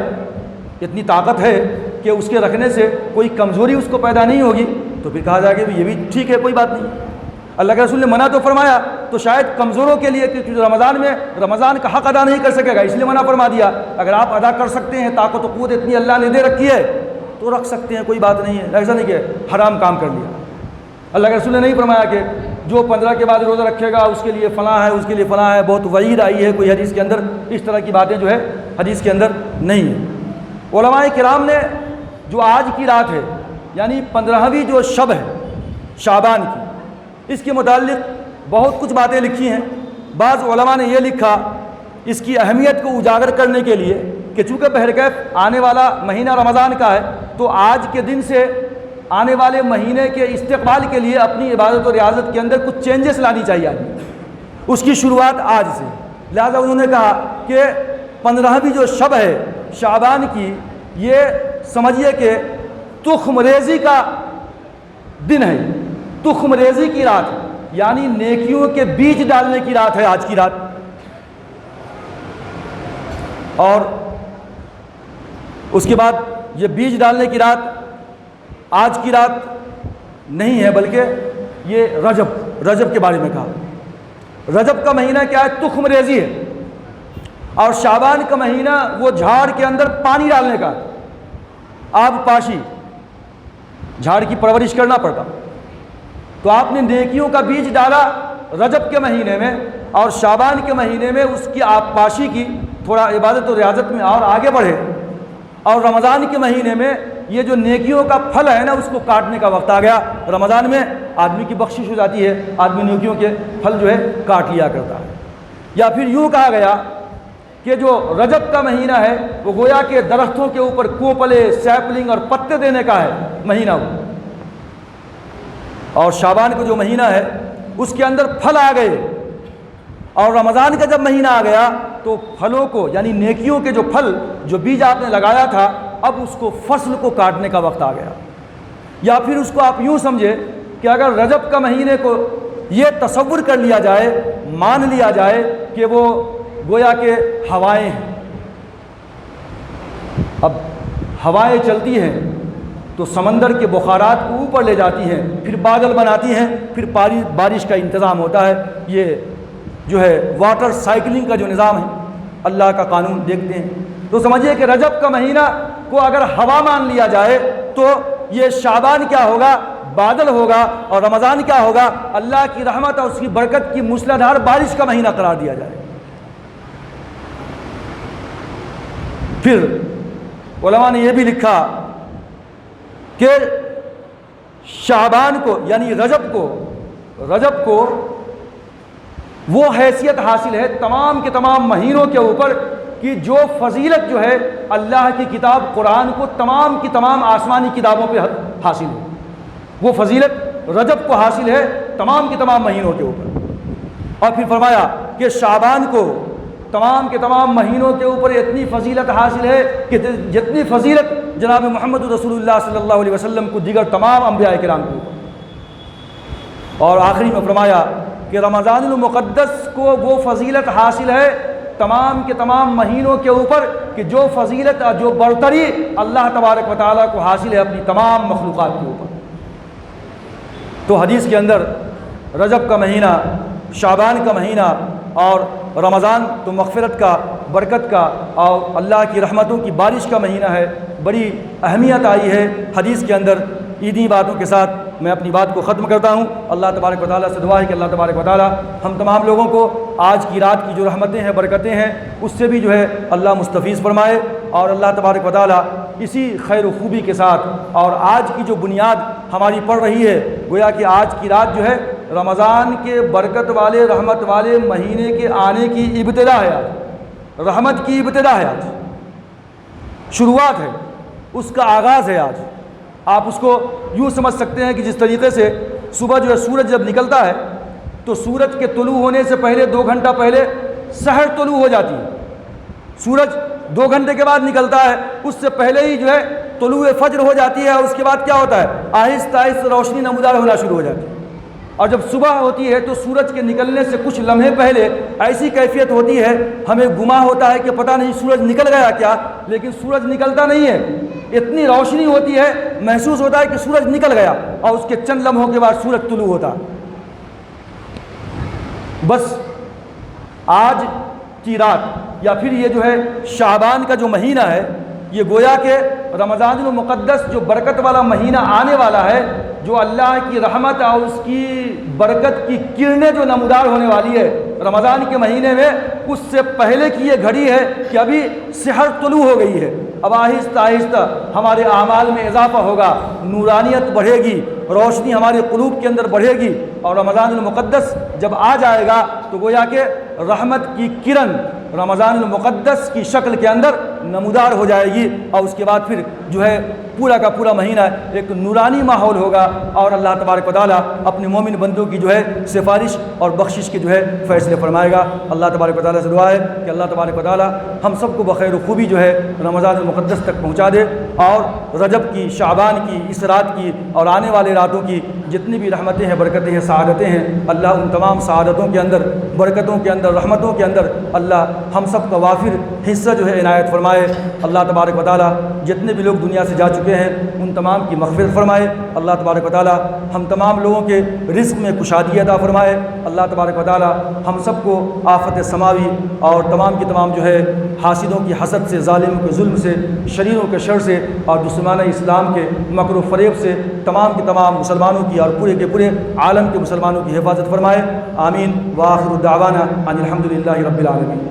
اتنی طاقت ہے کہ اس کے رکھنے سے کوئی کمزوری اس کو پیدا نہیں ہوگی، تو پھر کہا جائے کہ یہ بھی ٹھیک ہے، کوئی بات نہیں۔ اللہ کے رسول نے منع تو فرمایا، تو شاید کمزوروں کے لیے، کہ رمضان میں رمضان کا حق ادا نہیں کر سکے گا، اس لیے منع فرما دیا۔ اگر آپ ادا کر سکتے ہیں، طاقت و قوت اتنی اللہ نے دے رکھی ہے تو رکھ سکتے ہیں، کوئی بات نہیں ہے، ایسا نہیں کہ حرام کام کر لیا۔ اللہ کے رسول نے نہیں فرمایا کہ جو 15 کے بعد روزہ رکھے گا اس کے لیے فلاں ہے، اس کے لیے فلاں ہے، بہت وعید آئی ہے کوئی حدیث کے اندر، اس طرح کی باتیں جو ہے حدیث کے اندر نہیں ہیں۔ علماء کرام نے جو آج کی رات ہے، یعنی 15ویں جو شب ہے شعبان کی، اس کے متعلق بہت کچھ باتیں لکھی ہیں۔ بعض علماء نے یہ لکھا اس کی اہمیت کو اجاگر کرنے کے لیے کہ چونکہ بہرکیف آنے والا مہینہ رمضان کا ہے، تو آج کے دن سے آنے والے مہینے کے استقبال کے لیے اپنی عبادت و ریاضت کے اندر کچھ چینجز لانی چاہیے آدمی، اس کی شروعات آج سے۔ لہذا انہوں نے کہا کہ 15ویں جو شب ہے شعبان کی، یہ سمجھیے کہ تخم ریزی کا دن ہے، تخم ریزی کی رات، یعنی نیکیوں کے بیج ڈالنے کی رات ہے آج کی رات۔ اور اس کے بعد یہ بیج ڈالنے کی رات آج کی رات نہیں ہے، بلکہ یہ رجب کے بارے میں کہا۔ رجب کا مہینہ کیا ہے؟ تخم ریزی ہے، اور شعبان کا مہینہ وہ جھاڑ کے اندر پانی ڈالنے کا، آب پاشی، جھاڑ کی پرورش کرنا پڑتا، تو آپ نے نیکیوں کا بیج ڈالا رجب کے مہینے میں، اور شعبان کے مہینے میں اس کی آب پاشی کی، تھوڑا عبادت و ریاضت میں اور آگے بڑھے، اور رمضان کے مہینے میں یہ جو نیکیوں کا پھل ہے نا اس کو کاٹنے کا وقت آ گیا۔ رمضان میں آدمی کی بخشش ہو جاتی ہے، آدمی نیکیوں کے پھل جو ہے کاٹ لیا کرتا ہے۔ یا پھر یوں کہا گیا کہ جو رجب کا مہینہ ہے وہ گویا کہ درختوں کے اوپر کوپلے، سیپلنگ اور پتے دینے کا ہے مہینہ وہ، اور شعبان کا جو مہینہ ہے اس کے اندر پھل آ گئے، اور رمضان کا جب مہینہ آ گیا تو پھلوں کو، یعنی نیکیوں کے جو پھل، جو بیج آپ نے لگایا تھا، اب اس کو فصل کو کاٹنے کا وقت آ گیا۔ یا پھر اس کو آپ یوں سمجھے کہ اگر رجب کا مہینے کو یہ تصور کر لیا جائے، مان لیا جائے کہ وہ گویا کہ ہوائیں ہیں، اب ہوائیں چلتی ہیں تو سمندر کے بخارات کو اوپر لے جاتی ہیں، پھر بادل بناتی ہیں، پھر بارش کا انتظام ہوتا ہے، یہ جو ہے واٹر سائیکلنگ کا جو نظام ہے، اللہ کا قانون دیکھتے ہیں، تو سمجھیے کہ رجب کا مہینہ کو اگر ہوا مان لیا جائے تو یہ شعبان کیا ہوگا؟ بادل ہوگا، اور رمضان کیا ہوگا؟ اللہ کی رحمت اور اس کی برکت کی موسلادھار بارش کا مہینہ قرار دیا جائے۔ پھر علماء نے یہ بھی لکھا کہ شعبان کو یعنی رجب کو وہ حیثیت حاصل ہے تمام کے تمام مہینوں کے اوپر کہ جو فضیلت جو ہے اللہ کی کتاب قرآن کو تمام کی تمام آسمانی کتابوں پہ حاصل ہے، وہ فضیلت رجب کو حاصل ہے تمام کے تمام مہینوں کے اوپر۔ اور پھر فرمایا کہ شعبان کو تمام کے تمام مہینوں کے اوپر اتنی فضیلت حاصل ہے کہ جتنی فضیلت جناب محمد رسول اللہ صلی اللہ علیہ وسلم کو دیگر تمام انبیاء کرام کے اوپر۔ اور آخری میں فرمایا کہ رمضان المقدس کو وہ فضیلت حاصل ہے تمام کے تمام مہینوں کے اوپر کہ جو فضیلت اور جو برتری اللہ تبارک و تعالیٰ کو حاصل ہے اپنی تمام مخلوقات کے اوپر۔ تو حدیث کے اندر رجب کا مہینہ، شعبان کا مہینہ اور رمضان تو مغفرت کا، برکت کا اور اللہ کی رحمتوں کی بارش کا مہینہ ہے، بڑی اہمیت آئی ہے حدیث کے اندر۔ انہی باتوں کے ساتھ میں اپنی بات کو ختم کرتا ہوں۔ اللہ تبارک و تعالیٰ سے دعا ہے کہ اللہ تبارک و تعالیٰ ہم تمام لوگوں کو آج کی رات کی جو رحمتیں ہیں، برکتیں ہیں، اس سے بھی جو ہے اللہ مستفیض فرمائے، اور اللہ تبارک و تعالیٰ اسی خیر و خوبی کے ساتھ اور آج کی جو بنیاد ہماری پڑ رہی ہے، گویا کہ آج کی رات جو ہے رمضان کے برکت والے، رحمت والے مہینے کے آنے کی ابتدا ہے، آج رحمت کی ابتدا ہے، آج شروعات ہے، اس کا آغاز ہے۔ آج آپ اس کو یوں سمجھ سکتے ہیں کہ جس طریقے سے صبح جو ہے سورج جب نکلتا ہے تو سورج کے طلوع ہونے سے پہلے 2 گھنٹہ پہلے سحر طلوع ہو جاتی ہے، سورج 2 گھنٹے کے بعد نکلتا ہے، اس سے پہلے ہی جو ہے طلوع فجر ہو جاتی ہے، اور اس کے بعد کیا ہوتا ہے؟ آہستہ آہستہ روشنی نمودار ہونا شروع ہو جاتی ہے۔ اور جب صبح ہوتی ہے تو سورج کے نکلنے سے کچھ لمحے پہلے ایسی کیفیت ہوتی ہے، ہمیں گما ہوتا ہے کہ پتہ نہیں سورج نکل گیا کیا، لیکن سورج نکلتا نہیں ہے، اتنی روشنی ہوتی ہے، محسوس ہوتا ہے کہ سورج نکل گیا، اور اس کے چند لمحوں کے بعد سورج طلوع ہوتا۔ بس آج کی رات یا پھر یہ جو ہے شعبان کا جو مہینہ ہے، یہ گویا کہ رمضان المقدس جو برکت والا مہینہ آنے والا ہے، جو اللہ کی رحمت اور اس کی برکت کی کرنیں جو نمودار ہونے والی ہے رمضان کے مہینے میں، اس سے پہلے کی یہ گھڑی ہے کہ ابھی سحر طلوع ہو گئی ہے۔ اب آہستہ آہستہ ہمارے اعمال میں اضافہ ہوگا، نورانیت بڑھے گی، روشنی ہمارے قلوب کے اندر بڑھے گی، اور رمضان المقدس جب آ جائے گا تو گویا کہ رحمت کی کرن رمضان المقدس کی شکل کے اندر نمودار ہو جائے گی، اور اس کے بعد پھر جو ہے پورا کا پورا مہینہ ایک نورانی ماحول ہوگا، اور اللہ تبارک و تعالیٰ اپنے مومن بندوں کی جو ہے سفارش اور بخشش کے جو ہے فیصلے فرمائے گا۔ اللہ تبارک و تعالیٰ سے دعا ہے کہ اللہ تبارک و تعالیٰ ہم سب کو بخیر و خوبی جو ہے رمضان المقدس تک پہنچا دے، اور رجب کی، شعبان کی، اس رات کی اور آنے والے راتوں کی جتنی بھی رحمتیں ہیں، برکتیں ہیں، سعادتیں ہیں، اللہ ان تمام سعادتوں کے اندر، برکتوں کے اندر، رحمتوں کے اندر اللہ ہم سب کا وافر حصہ جو ہے عنایت فرمائے۔ اللہ تبارک و تعالیٰ جتنے بھی لوگ دنیا سے جا چکے ہیں ان تمام کی مغفرت فرمائے۔ اللہ تبارک و تعالیٰ ہم تمام لوگوں کے رزق میں کشادگی عطا فرمائے۔ اللہ تبارک و تعالیٰ ہم سب کو آفت سماوی اور تمام کی تمام جو ہے حاسدوں کی حسد سے، ظالموں کے ظلم سے، شریروں کے شر سے اور دشمنان اسلام کے مکر و فریب سے تمام کی تمام مسلمانوں کی اور پورے کے پورے عالم کے مسلمانوں کی حفاظت فرمائے۔ آمین۔ وآخر دعوانا ان الحمد للہ رب العالمین۔